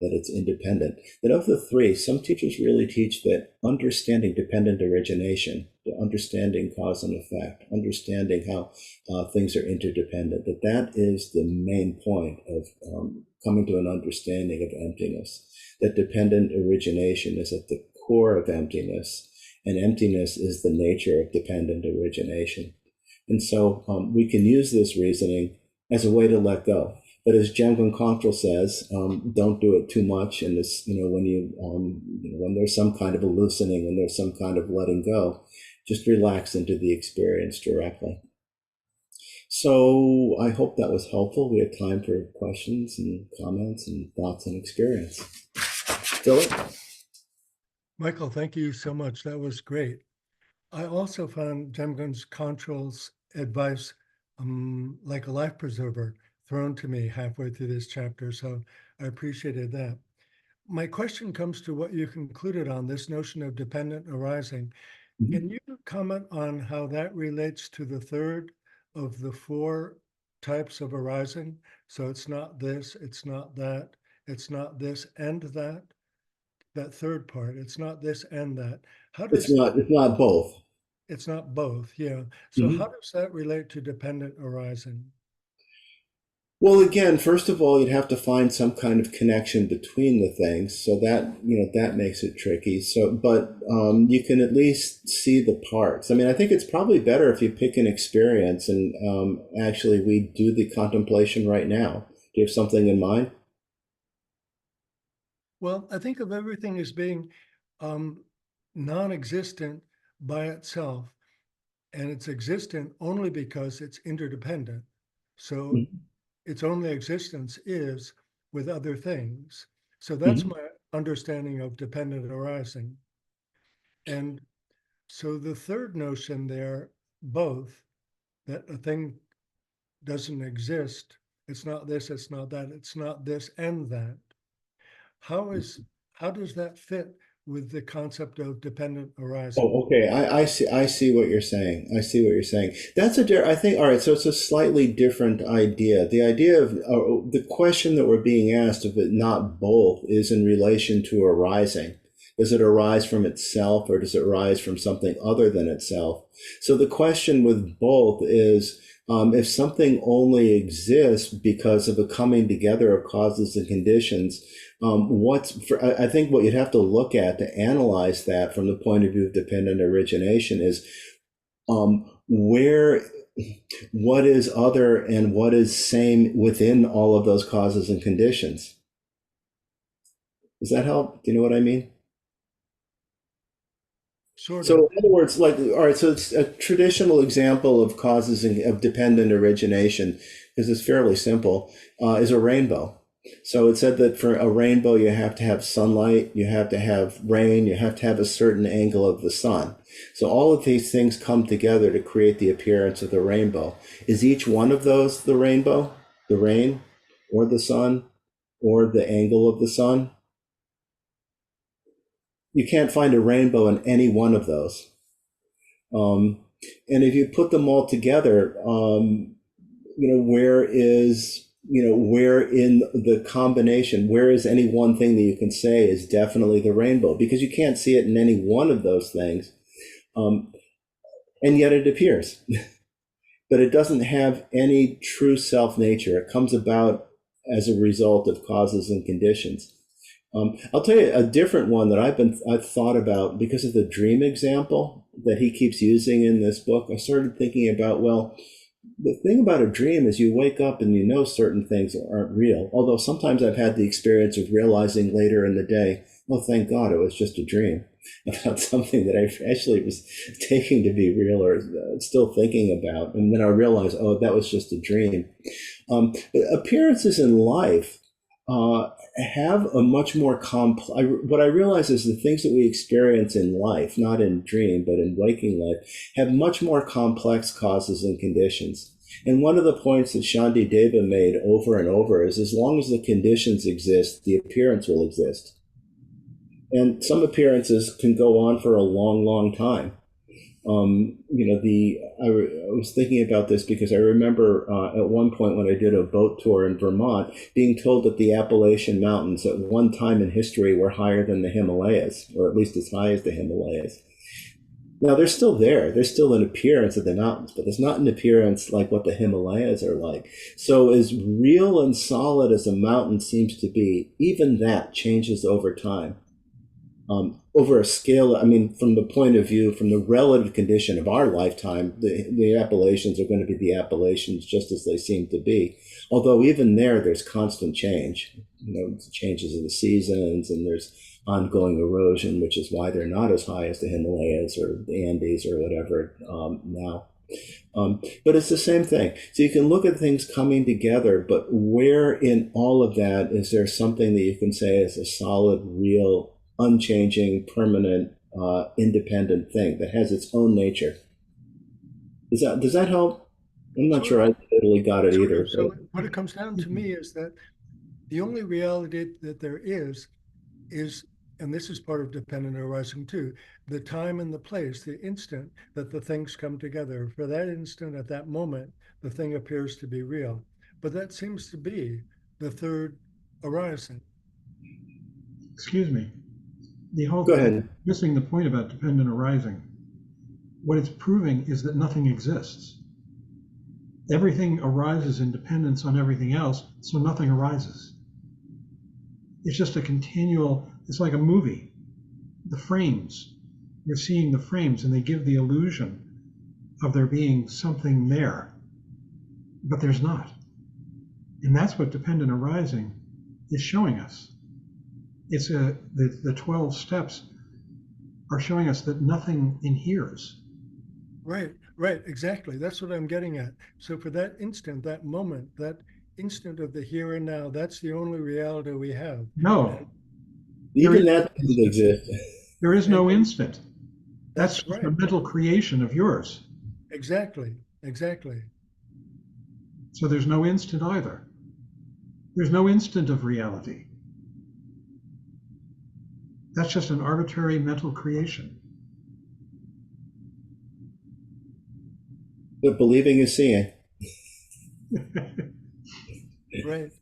that it's independent. That of the three, some teachers really teach that understanding dependent origination, understanding cause and effect, understanding how things are interdependent, that is the main point of coming to an understanding of emptiness. That dependent origination is at the core of emptiness, and emptiness is the nature of dependent origination. And so we can use this reasoning as a way to let go. But as Jamgon Kongtrul says, don't do it too much. And this, when there's some kind of a loosening, when there's some kind of letting go, just relax into the experience directly. So I hope that was helpful. We have time for questions and comments and thoughts and experience. Philip? Michael, thank you so much. That was great. I also found Jamgon Kongtrul's advice like a life preserver thrown to me halfway through this chapter, so I appreciated that. My question comes to what you concluded on, this notion of dependent arising. Can you comment on how that relates to the third of the four types of arising? So it's not this, it's not that, it's not this and that. That third part, it's not this and that. How It's does not both. It's not both, yeah. So how Mm-hmm. does that relate to dependent arising? Well, again, first of all, you'd have to find some kind of connection between the things, so that that makes it tricky. So, but you can at least see the parts. I mean, I think it's probably better if you pick an experience, and actually, we do the contemplation right now. Do you have something in mind? Well, I think of everything as being non-existent by itself, and it's existent only because it's interdependent. So its only existence is with other things. So that's Mhm. my understanding of dependent arising. And so the third notion there, both, that a thing doesn't exist, it's not this, it's not that, it's not this and that. How does that fit with the concept of dependent arising? Oh, okay. I see. I see what you're saying. I see what you're saying. I think. All right. So it's a slightly different idea. The idea of the question that we're being asked, if it not both, is in relation to arising. Does it arise from itself, or does it arise from something other than itself? So the question with both is, if something only exists because of a coming together of causes and conditions, I think what you'd have to look at to analyze that from the point of view of dependent origination is where, what is other and what is same within all of those causes and conditions. Does that help? Do you know what I mean? Sort So of. in other words, like, all right, so it's a traditional example of causes of dependent origination, because it's fairly simple, is a rainbow. So it said that for a rainbow, you have to have sunlight, you have to have rain, you have to have a certain angle of the sun. So all of these things come together to create the appearance of the rainbow. Is each one of those the rainbow, the rain, or the sun, or the angle of the sun? You can't find a rainbow in any one of those. Um, and if you put them all together, where in the combination, where is any one thing that you can say is definitely the rainbow? Because you can't see it in any one of those things. Um, and yet it appears, but it doesn't have any true self nature. It comes about as a result of causes and conditions. I'll tell you a different one that I've thought about because of the dream example that he keeps using in this book. I started thinking about, well, the thing about a dream is you wake up and you know certain things aren't real. Although sometimes I've had the experience of realizing later in the day, oh, thank God it was just a dream about something that I actually was taking to be real or still thinking about. And then I realized, oh, that was just a dream. But appearances in life have a much more complex. What I realize is the things that we experience in life, not in dream, but in waking life, have much more complex causes and conditions. And one of the points that Shanti Deva made over and over is as long as the conditions exist, the appearance will exist. And some appearances can go on for a long, long time. I was thinking about this because I remember at one point when I did a boat tour in Vermont, being told that the Appalachian Mountains at one time in history were higher than the Himalayas, or at least as high as the Himalayas. Now they're still there. There's still an appearance of the mountains, but there's not an appearance like what the Himalayas are like. So as real and solid as a mountain seems to be, even that changes over time. Over a scale, I mean, from the point of view, from the relative condition of our lifetime, the Appalachians are going to be the Appalachians just as they seem to be. Although even there's constant change, changes of the seasons, and there's ongoing erosion, which is why they're not as high as the Himalayas or the Andes or whatever now. But it's the same thing. So you can look at things coming together, but where in all of that is there something that you can say is a solid, real, unchanging, permanent, independent thing that has its own nature? Does that help? I'm not sure I totally got it either. So what it comes down to me is that the only reality that there is, and this is part of dependent arising too, the time and the place, the instant that the things come together. For that instant, at that moment, the thing appears to be real. But that seems to be the third arising. Excuse me. The whole Go ahead. missing the point about dependent arising. What it's proving is that nothing exists. Everything arises in dependence on everything else, so nothing arises. It's just a continual, it's like a movie. The frames, you're seeing the frames and they give the illusion of there being something there, but there's not. And that's what dependent arising is showing us. It's the 12 steps are showing us that nothing inheres. Right, exactly. That's what I'm getting at. So for that instant, that moment, that instant of the here and now, that's the only reality we have. No. Even that doesn't exist. There is no instant. That's right. A mental creation of yours. Exactly. So there's no instant either. There's no instant of reality. That's just an arbitrary mental creation. But believing is seeing. Right.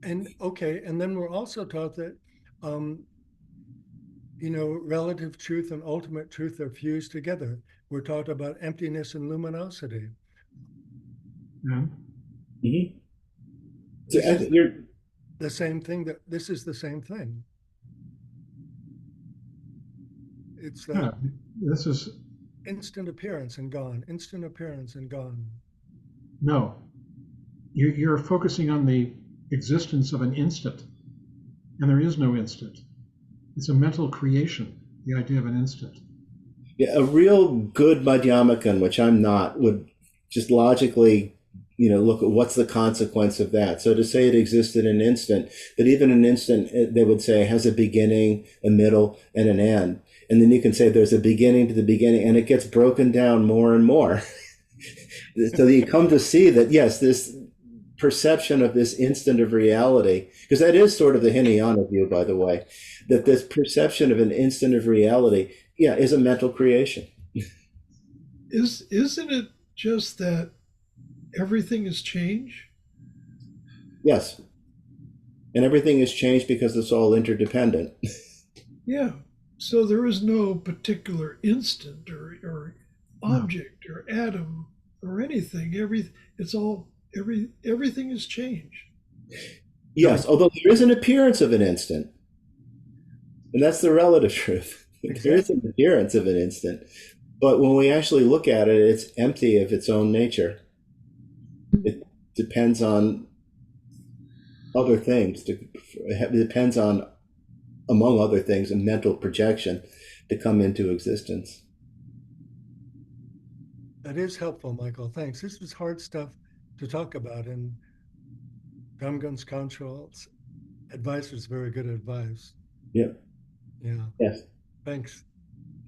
And okay, and then we're also taught that, relative truth and ultimate truth are fused together. We're taught about emptiness and luminosity. Yeah. Mm-hmm. The same thing this is the same thing. It's that this is instant appearance and gone, instant appearance and gone. No, you're focusing on the existence of an instant, and there is no instant. It's a mental creation, the idea of an instant. Yeah, a real good Madhyamakan, which I'm not, would just logically, look at what's the consequence of that. So to say it exists in an instant, that even an instant, they would say, has a beginning, a middle, and an end. And then you can say there's a beginning to the beginning, and it gets broken down more and more. So you come to see that, yes, this perception of this instant of reality, because that is sort of the Hinayana view, by the way, that this perception of an instant of reality, is a mental creation. Isn't it just that everything is change? Yes. And everything is changed because it's all interdependent. Yeah. So there is no particular instant or No. object or atom or anything. Everything is change. Yes, although there is an appearance of an instant, and that's the relative truth. There is an appearance of an instant, but when we actually look at it, it's empty of its own nature. It depends on other things. It depends on, among other things, a mental projection to come into existence. That is helpful, Michael. Thanks. This was hard stuff to talk about, and Damgun's Control's advice was very good advice. Yeah. Yeah. Yes. Thanks.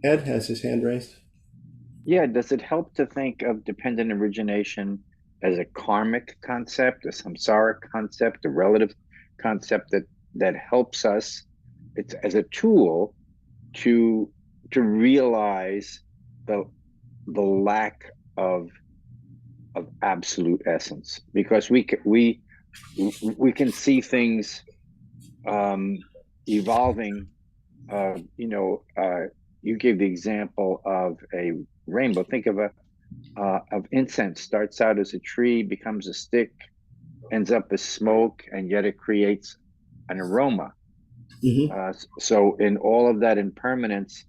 Ed has his hand raised. Yeah, does it help to think of dependent origination as a karmic concept, a samsara concept, a relative concept that helps us, it's as a tool to realize the lack of absolute essence, because we can see things evolving. You gave the example of a rainbow. Think of of incense. Starts out as a tree, becomes a stick, ends up as smoke, and yet it creates an aroma. Mm-hmm. So in all of that impermanence,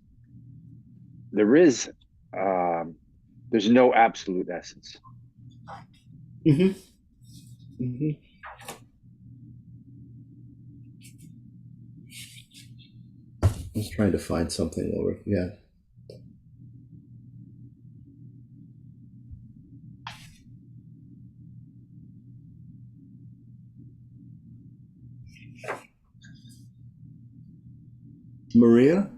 there's no absolute essence. Mm-hmm. Mm-hmm. I was trying to find something over. Yeah. Maria?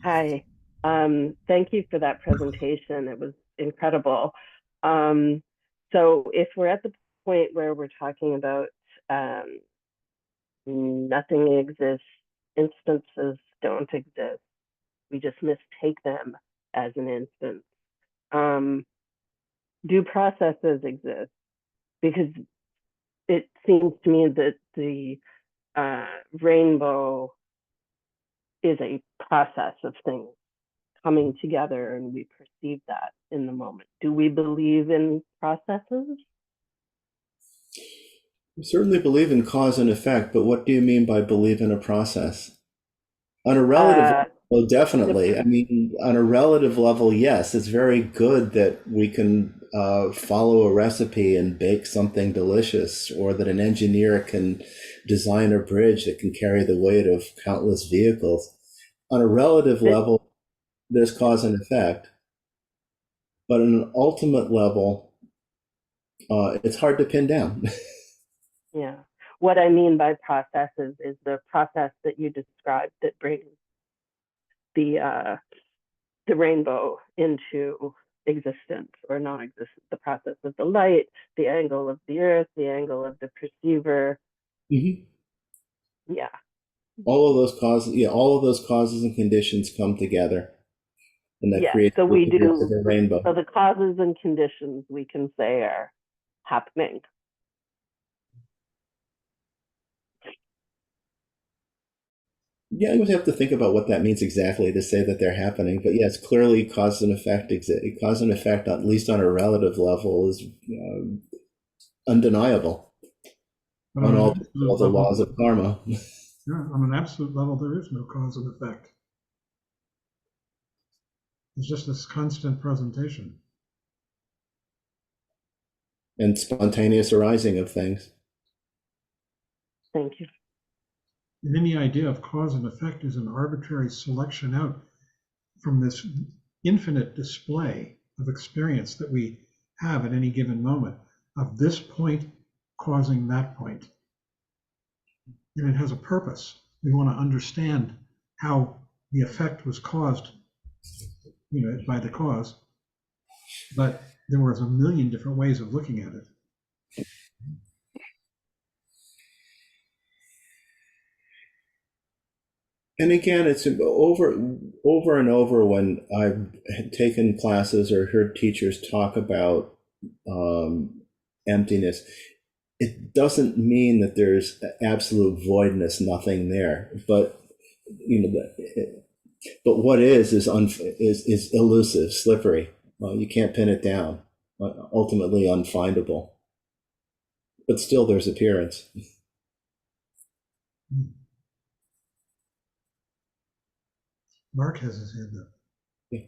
Hi. Thank you for that presentation. It was incredible. So if we're at the point where we're talking about nothing exists, instances don't exist, we just mistake them as an instance. Do processes exist? Because it seems to me that the rainbow is a process of things coming together, and we perceive that in the moment. Do we believe in processes? I certainly believe in cause and effect, but what do you mean by believe in a process? On a relative level, definitely. I mean, on a relative level, yes, it's very good that we can follow a recipe and bake something delicious, or that an engineer can design a bridge that can carry the weight of countless vehicles. On a relative level, there's cause and effect. But on an ultimate level, it's hard to pin down. Yeah. What I mean by processes is the process that you described that brings the rainbow into existence or non-existence. The process of the light, the angle of the earth, the angle of the perceiver. Mm-hmm. Yeah. All of those causes and conditions come together, and that creates so we do the rainbow. So the causes and conditions, we can say, are happening. Yeah, I would have to think about what that means exactly to say that they're happening. But yes, clearly cause and effect, at least on a relative level, is undeniable on all the laws of karma. Yeah, on an absolute level, there is no cause and effect. It's just this constant presentation. And spontaneous arising of things. Thank you. And any idea of cause and effect is an arbitrary selection out from this infinite display of experience that we have at any given moment, of this point causing that point. And it has a purpose. We want to understand how the effect was caused, by the cause. But there was a million different ways of looking at it. And again, it's over and over when I've taken classes or heard teachers talk about emptiness. It doesn't mean that there's absolute voidness, nothing there. But but what is elusive, slippery. You can't pin it down. Ultimately unfindable. But still, there's appearance. Mark has his hand up. Yeah.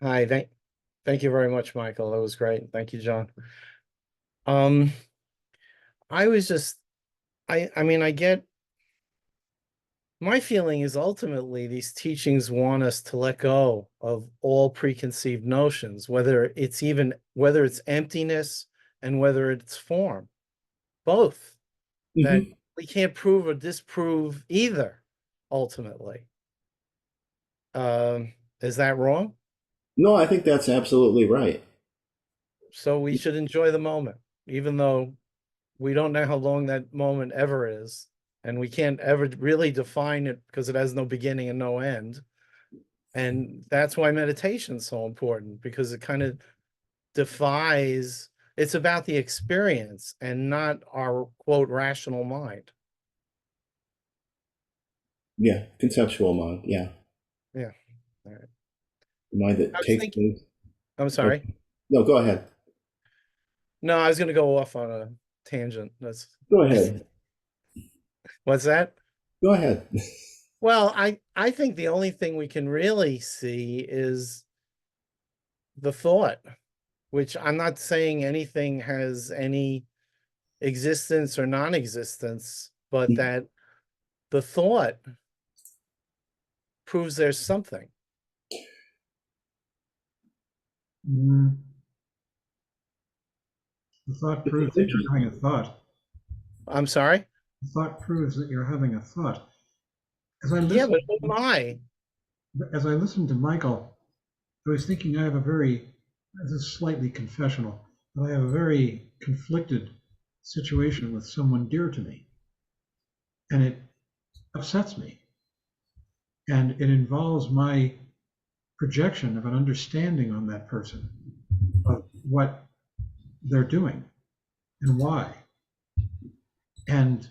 Hi, thank you very much, Michael. That was great. Thank you, John. I was just, I mean, I get, my feeling is ultimately these teachings want us to let go of all preconceived notions, whether it's emptiness and whether it's form, both, that we can't prove or disprove either, ultimately. Is that wrong? No, I think that's absolutely right. So we should enjoy the moment, even though we don't know how long that moment ever is, and we can't ever really define it because it has no beginning and no end. And that's why meditation is so important, because it kind of defies, it's about the experience and not our quote rational mind. Yeah, conceptual mind. Yeah, Yeah. All right. the mind I that was takes thinking, things. I'm sorry. Okay. No, go ahead. No, I was going to go off on a tangent. Go ahead. What's that? Go ahead. Well, I think the only thing we can really see is the thought, which I'm not saying anything has any existence or non-existence, but that the thought proves there's something. The thought proves that you're having a thought. I'm sorry? The thought proves that you're having a thought. As I Yeah, listen, but who am I? as I listened to Michael, I was thinking I have a very, this is slightly confessional, but I have a very conflicted situation with someone dear to me. And it upsets me. And it involves my projection of an understanding on that person of what they're doing and why. And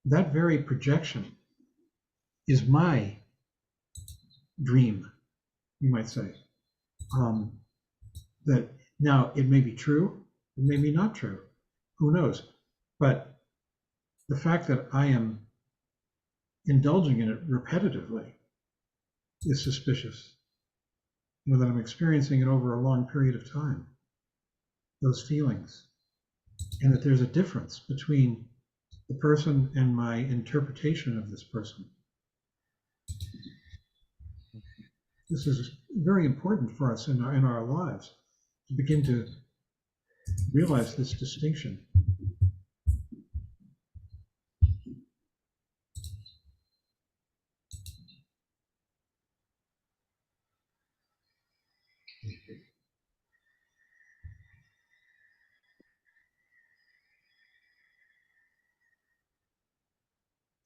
that very projection is my dream, you might say. That now it may be true, it may be not true, who knows? But the fact that I am indulging in it repetitively is suspicious. You know, that I'm experiencing it over a long period of time, those feelings, and that there's a difference between the person and my interpretation of this person. This is very important for us in our lives to begin to realize this distinction.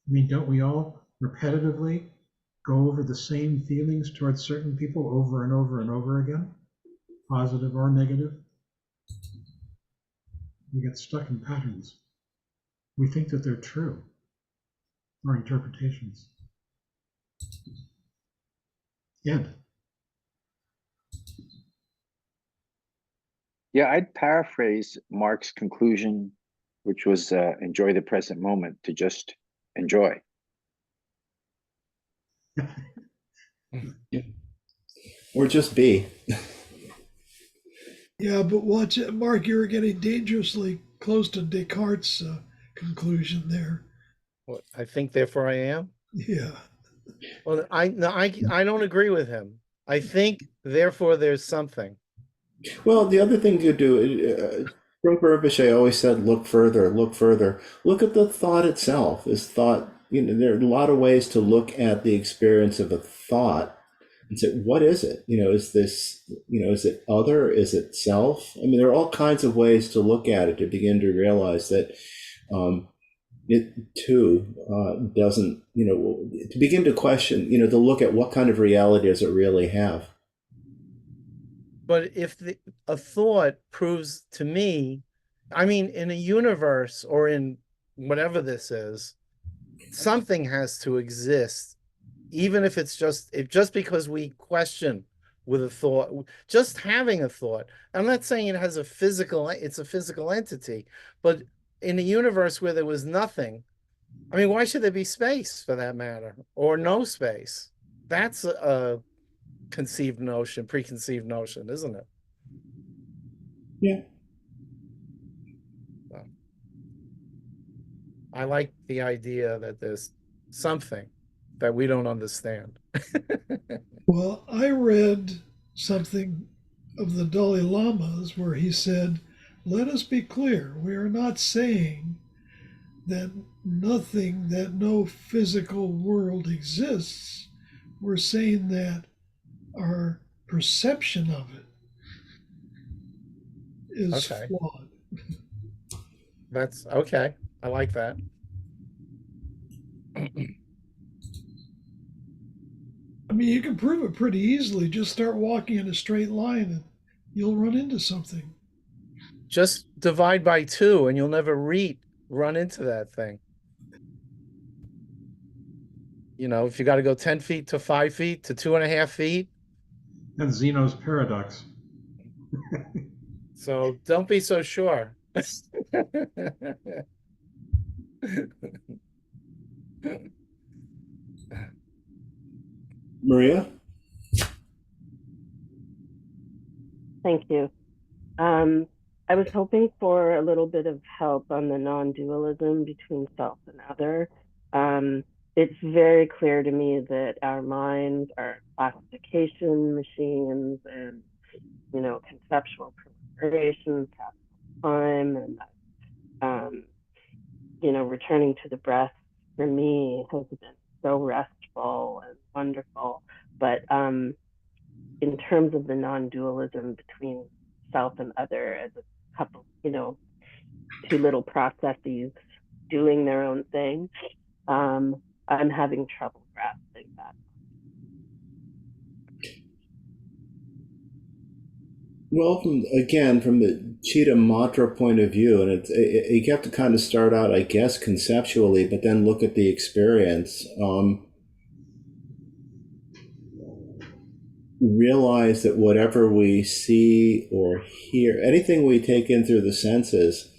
I mean, don't we all repetitively go over the same feelings towards certain people over and over and over again, positive or negative? We get stuck in patterns. We think that they're true, our interpretations. Ed. Yeah, I'd paraphrase Mark's conclusion, which was enjoy the present moment, to just enjoy. Or just be. Yeah, but watch it, Mark. You're getting dangerously close to Descartes' conclusion there. I think, therefore I am. Yeah. Well, I don't agree with him. I think, therefore there's something. Well, the other thing to do, Rinpoche always said, look further, look further. Look at the thought itself. Is thought, there are a lot of ways to look at the experience of a thought and say, what is it? Is this, is it other? Is it self? I mean, there are all kinds of ways to look at it to begin to realize that it too doesn't, to begin to question, to look at what kind of reality does it really have? But if a thought proves to me, I mean, in a universe or in whatever this is, something has to exist, even if it's just because we question with a thought, just having a thought. I'm not saying it's a physical entity, but in a universe where there was nothing, I mean, why should there be space for that matter, or no space? That's a preconceived notion, isn't it? Yeah. So, I like the idea that there's something that we don't understand. Well, I read something of the Dalai Lama's where he said, let us be clear, we are not saying that no physical world exists. We're saying that our perception of it is Okay. flawed. That's okay. I like that. I mean, you can prove it pretty easily. Just start walking in a straight line and you'll run into something. Just divide by 2 and you'll never run into that thing. You know, if you got to go 10 feet to 5 feet to 2.5 feet. That's Zeno's paradox. So don't be so sure. Maria? Thank you. I was hoping for a little bit of help on the non-dualism between self and other. It's very clear to me that our minds are classification machines and, conceptual proliferation, time, and returning to the breath for me has been so restful and wonderful. But in terms of the non-dualism between self and other as a couple, two little processes doing their own thing, I'm having trouble grasping that. Well, from the Chitta Mantra point of view, and you have to kind of start out, I guess, conceptually, but then look at the experience. Realize that whatever we see or hear, anything we take in through the senses,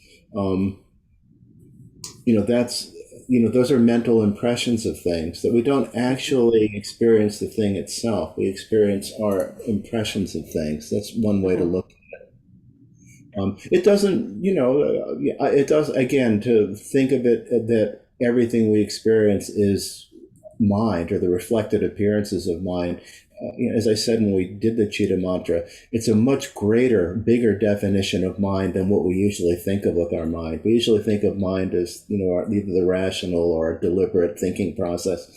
those are mental impressions of things, that we don't actually experience the thing itself. We experience our impressions of things. That's one way to look at it. It doesn't, it does, again, to think of it that everything we experience is mind or the reflected appearances of mind. As I said when we did the Chitta Mantra, it's a much greater, bigger definition of mind than what we usually think of with our mind. We usually think of mind as, either the rational or deliberate thinking process.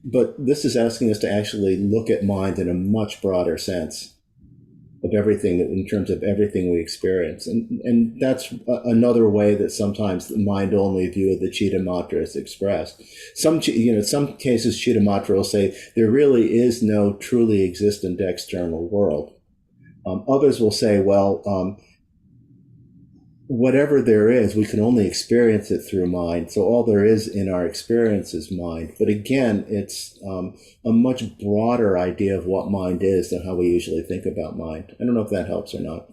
But this is asking us to actually look at mind in a much broader sense of everything, in terms of everything we experience. And that's another way that sometimes the mind-only view of the Chitta Mantra is expressed. Some cases, Chitta Mantra will say there really is no truly existent external world. Others will say, well, whatever there is, we can only experience it through mind. So all there is in our experience is mind. But again, it's a much broader idea of what mind is than how we usually think about mind. I don't know if that helps or not.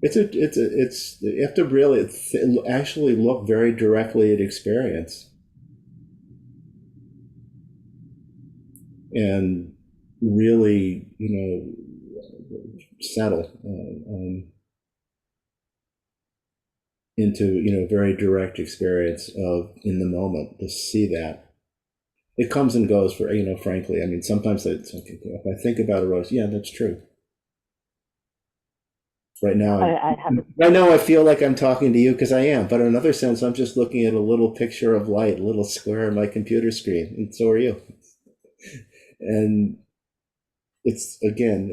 You have to really actually look very directly at experience and really, settle into very direct experience of in the moment, to see that it comes and goes. For frankly, I mean, sometimes if I think about it, yeah, that's true. Right now, I feel like I'm talking to you because I am, but in another sense, I'm just looking at a little picture of light, a little square on my computer screen, and so are you. And it's, again,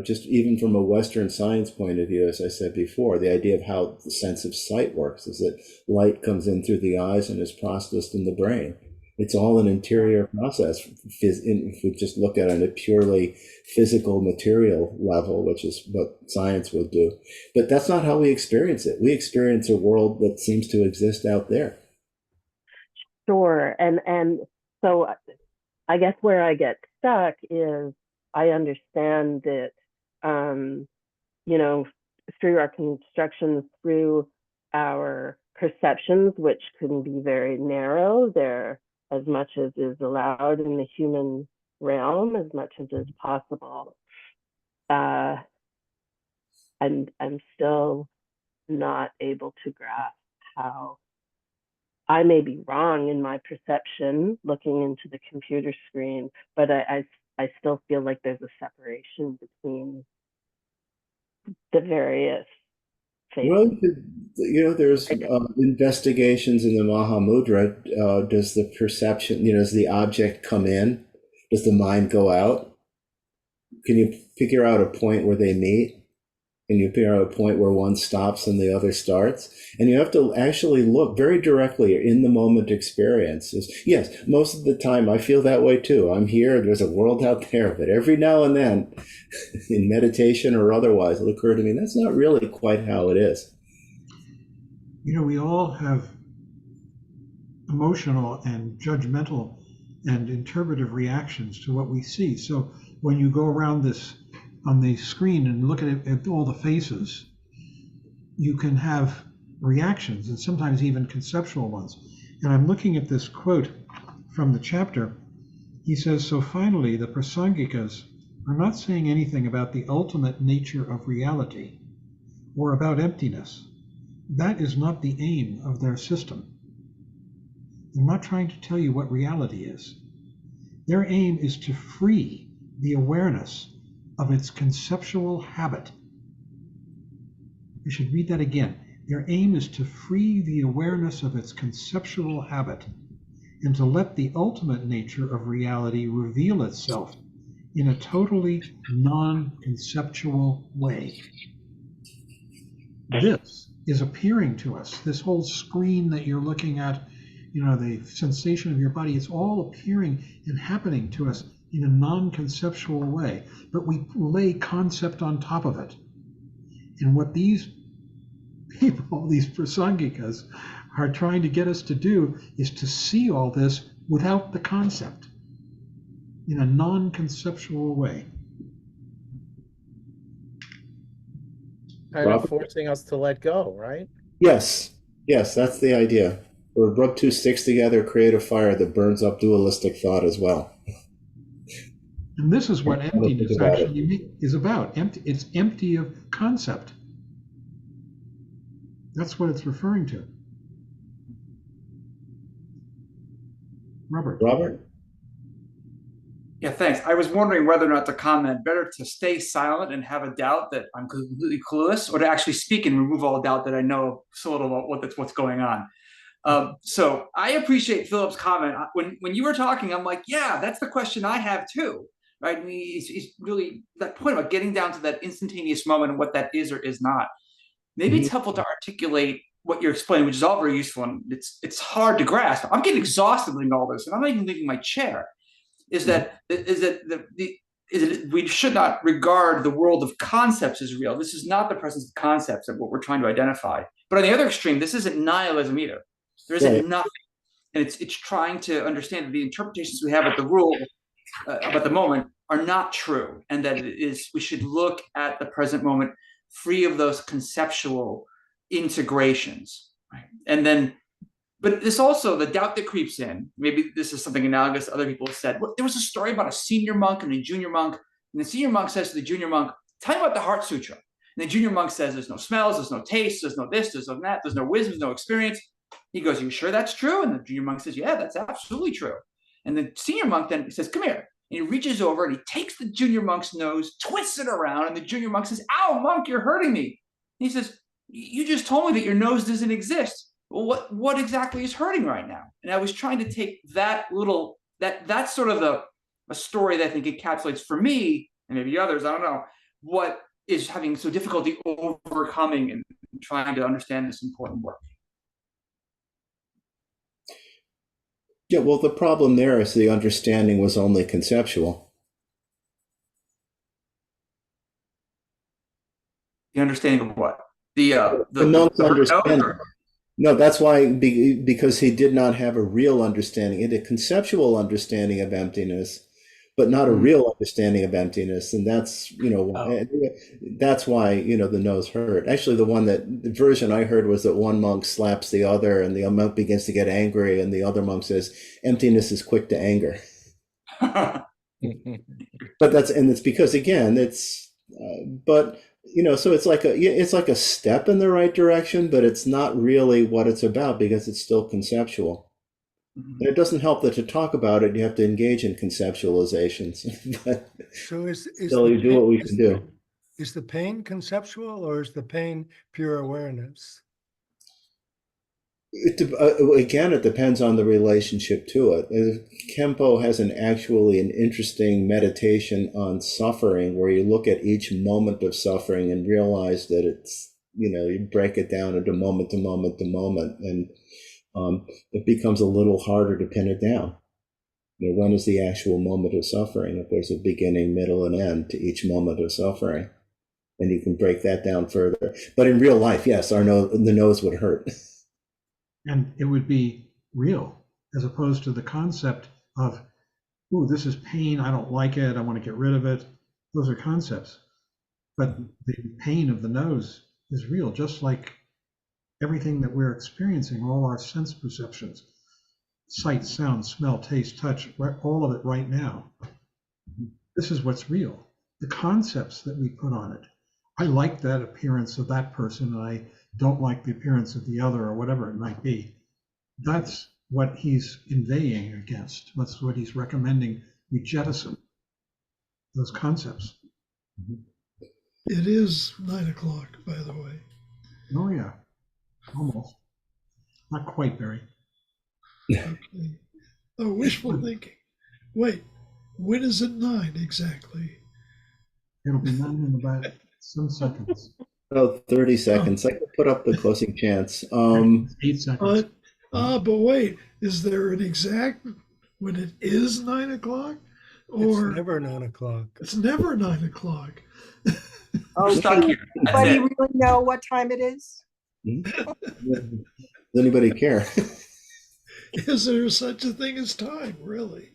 just even from a Western science point of view, as I said before, the idea of how the sense of sight works is that light comes in through the eyes and is processed in the brain. It's all an interior process. If we just look at it on a purely physical, material level, which is what science would do. But that's not how we experience it. We experience a world that seems to exist out there. Sure. And so I guess where I get stuck is I understand that, you know, through our constructions, through our perceptions, which can be very narrow, they're as much as is allowed in the human realm, as much as is possible. I'm still not able to grasp how I may be wrong in my perception looking into the computer screen, but I still feel like there's a separation between the various Well, phases. there's investigations in the Mahamudra. Does the perception, does the object come in? Does the mind go out? Can you figure out a point where they meet? Can you figure out a point where one stops and the other starts? And you have to actually look very directly in the moment experiences. Yes, most of the time I feel that way too. I'm here, there's a world out there, but every now and then, in meditation or otherwise, it'll occur to me that's not really quite how it is. We all have emotional and judgmental and interpretive reactions to what we see. So when you go around this on the screen and look at all the faces, you can have reactions and sometimes even conceptual ones. And I'm looking at this quote from the chapter. He says, so finally, the Prasangikas are not saying anything about the ultimate nature of reality or about emptiness. That is not the aim of their system. They're not trying to tell you what reality is. Their aim is to free the awareness of its conceptual habit. We should read that again. Their aim is to free the awareness of its conceptual habit and to let the ultimate nature of reality reveal itself in a totally non-conceptual way. This is appearing to us. This whole screen that you're looking at, the sensation of your body, it's all appearing and happening to us in a non-conceptual way, but we lay concept on top of it. And what these people, these Prasangikas, are trying to get us to do is to see all this without the concept, in a non-conceptual way. Kind of forcing us to let go, right? Yes, that's the idea. Or rub two sticks together, create a fire that burns up dualistic thought as well. And this is what emptiness actually is about. It's empty of concept. That's what it's referring to. Robert? Yeah, thanks. I was wondering whether or not to comment. Better to stay silent and have a doubt that I'm completely clueless, or to actually speak and remove all doubt that I know so little about what's going on. So I appreciate Philip's comment. When you were talking, I'm like, yeah, that's the question I have too, right? I mean, it's really that point about getting down to that instantaneous moment and what that is or is not. Maybe it's helpful to articulate what you're explaining, which is all very useful, and it's hard to grasp. I'm getting exhausted reading all this, and I'm not even leaving my chair. Is that we should not regard the world of concepts as real. This is not the presence of concepts of what we're trying to identify. But on the other extreme, this isn't nihilism either. There isn't nothing, and it's trying to understand that the interpretations we have of the rule about the moment are not true, and that we should look at the present moment free of those conceptual integrations, right? And then, but this also, the doubt that creeps in, maybe this is something analogous to other people have said. Well, there was a story about a senior monk and a junior monk, and the senior monk says to the junior monk, tell me about the Heart Sutra. And the junior monk says, there's no smells, there's no taste, there's no this, there's no that, there's no wisdom, there's no experience. He goes, are you sure that's true? And the junior monk says, yeah, that's absolutely true. And the senior monk then says, come here. And he reaches over and he takes the junior monk's nose, twists it around, and the junior monk says, ow, monk, you're hurting me. And he says, you just told me that your nose doesn't exist. Well, what exactly is hurting right now? And I was trying to take that little, that's sort of a story that I think encapsulates for me, and maybe others, I don't know, what is having so difficulty overcoming and trying to understand this important work. Yeah, well, the problem there is the understanding was only conceptual. The understanding of what? The monk's understanding. No, that's why, because he did not have a real understanding, he had a conceptual understanding of emptiness, but not a real understanding of emptiness. And that's, that's why, the nose hurt. Actually, the version I heard was that one monk slaps the other and the monk begins to get angry. And the other monk says, emptiness is quick to anger. But it's because, again, so it's like a step in the right direction, but it's not really what it's about because it's still conceptual. And it doesn't help that to talk about it, you have to engage in conceptualizations. But So still, you do what we can do. Is the pain conceptual or is the pain pure awareness? Again, it depends on the relationship to it. Kempo has an interesting meditation on suffering where you look at each moment of suffering and realize that it's, you break it down into moment to moment to moment, and it becomes a little harder to pin it down. When is the actual moment of suffering? If there's a beginning, middle, and end to each moment of suffering, and you can break that down further. But in real life, yes, the nose would hurt. And it would be real, as opposed to the concept of, ooh, this is pain, I don't like it, I want to get rid of it. Those are concepts. But the pain of the nose is real, just like everything that we're experiencing, all our sense perceptions, sight, sound, smell, taste, touch, all of it right now. This is what's real. The concepts that we put on it. I like that appearance of that person, and I don't like the appearance of the other, or whatever it might be. That's what he's inveighing against. That's what he's recommending we jettison, those concepts. It is 9 o'clock, by the way. Oh yeah, almost. Not quite, Barry. Okay. Oh, wishful thinking. Wait, when is it 9 exactly? It'll be 9 in about some seconds. Oh, 30 seconds. I can put up the closing chants. 8 seconds. But wait, is there an exact when it is 9 o'clock? Or it's never 9 o'clock. It's never 9 o'clock. Oh, Stuck here. does That's anybody it. really know what time it is? Does anybody care? Is there such a thing as time, really?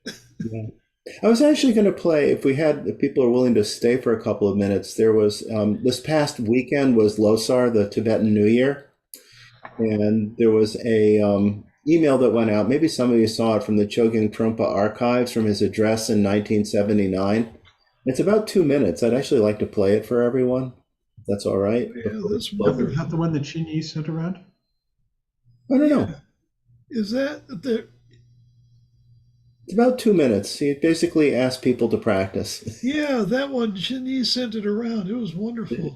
Yeah. I was actually going to play, if people are willing to stay for a couple of minutes. There was, this past weekend was Losar, the Tibetan New Year. And there was a email that went out, maybe some of you saw it, from the Chogyam Trungpa archives from his address in 1979. It's about 2 minutes. I'd actually like to play it for everyone, if that's all right. Yeah, that's Is wonderful. that the one that Chin Yi sent around? I don't know. Is that the? It's about 2 minutes. He basically asked people to practice. Yeah, that one. Chin Yi sent it around. It was wonderful.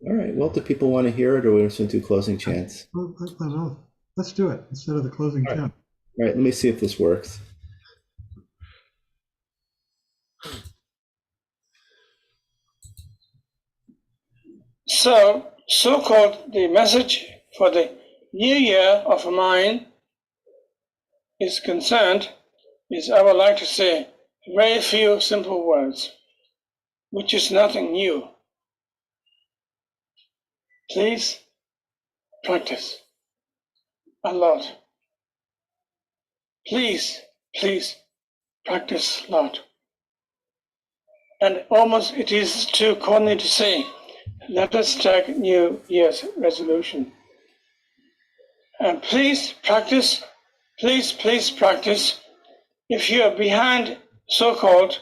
All right. Well, do people want to hear it, or we listen to closing chants? Well, let's do it instead of the closing All right. chant. All right. Let me see if this works. So-called the message for the new year of mine is concerned is I would like to say very few simple words, which is nothing new. Please practice a lot. Please practice a lot. And almost it is too corny to say, let us take New Year's resolution. And please practice. If you are behind so-called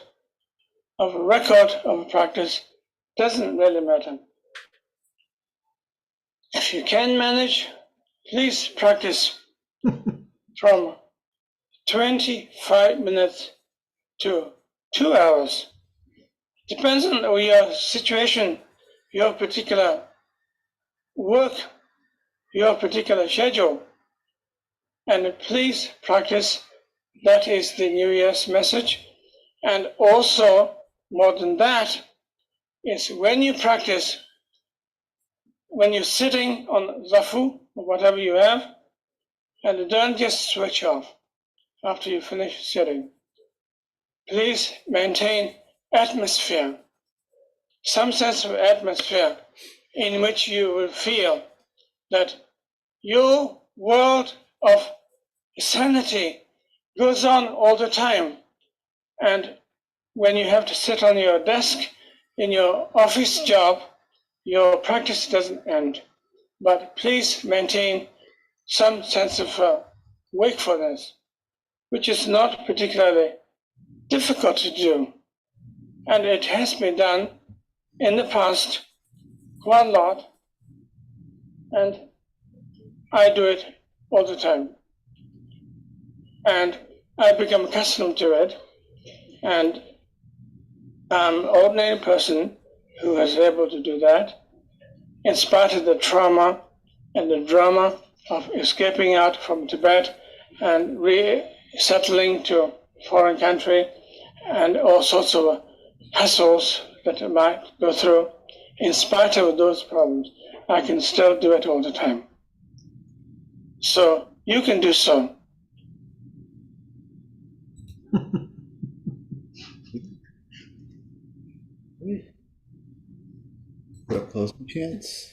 of a record of practice, doesn't really matter. If you can manage, please practice from 25 minutes to 2 hours. Depends on your situation, your particular work, your particular schedule. And please practice. That is the New Year's message. And also, more than that, is when you practice, when you're sitting on zafu, or whatever you have, and don't just switch off after you finish sitting. Please maintain atmosphere, some sense of atmosphere in which you will feel that your world of sanity goes on all the time. And when you have to sit on your desk in your office job, your practice doesn't end. But please maintain some sense of wakefulness, which is not particularly difficult to do. And it has been done in the past quite a lot, and I do it all the time. And I become accustomed to it, and I'm an ordinary person who is able to do that, in spite of the trauma and the drama of escaping out from Tibet and resettling to a foreign country and all sorts of hassles that I might go through. In spite of those problems, I can still do it all the time. So you can do so. For a closing chance.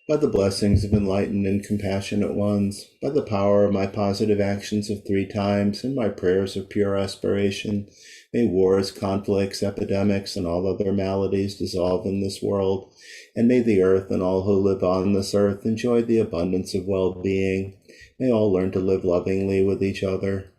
By the blessings of enlightened and compassionate ones, by the power of my positive actions of 3 times and my prayers of pure aspiration, may wars, conflicts, epidemics, and all other maladies dissolve in this world, and may the earth and all who live on this earth enjoy the abundance of well-being. May all learn to live lovingly with each other.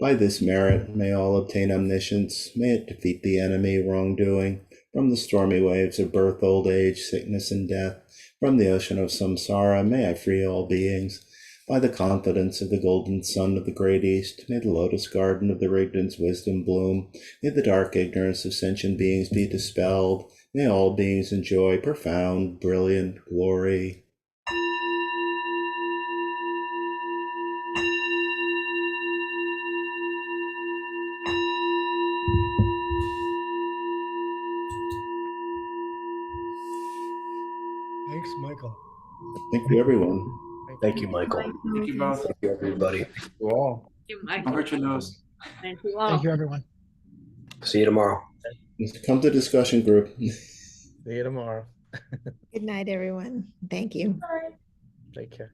By this merit, may all obtain omniscience, may it defeat the enemy wrongdoing, from the stormy waves of birth, old age, sickness, and death, from the ocean of samsara, may I free all beings. By the confidence of the golden sun of the great east, may the lotus garden of the radiance wisdom bloom, may the dark ignorance of sentient beings be dispelled, may all beings enjoy profound, brilliant glory. Thanks, Michael. Thank you, everyone. Thank you, Michael. Thank you both. Thank you, everybody. You all. Don't hurt your nose. Thank you all. Thank you, everyone. See you tomorrow. Come to discussion group. See you tomorrow. Good night, everyone. Thank you. Take care.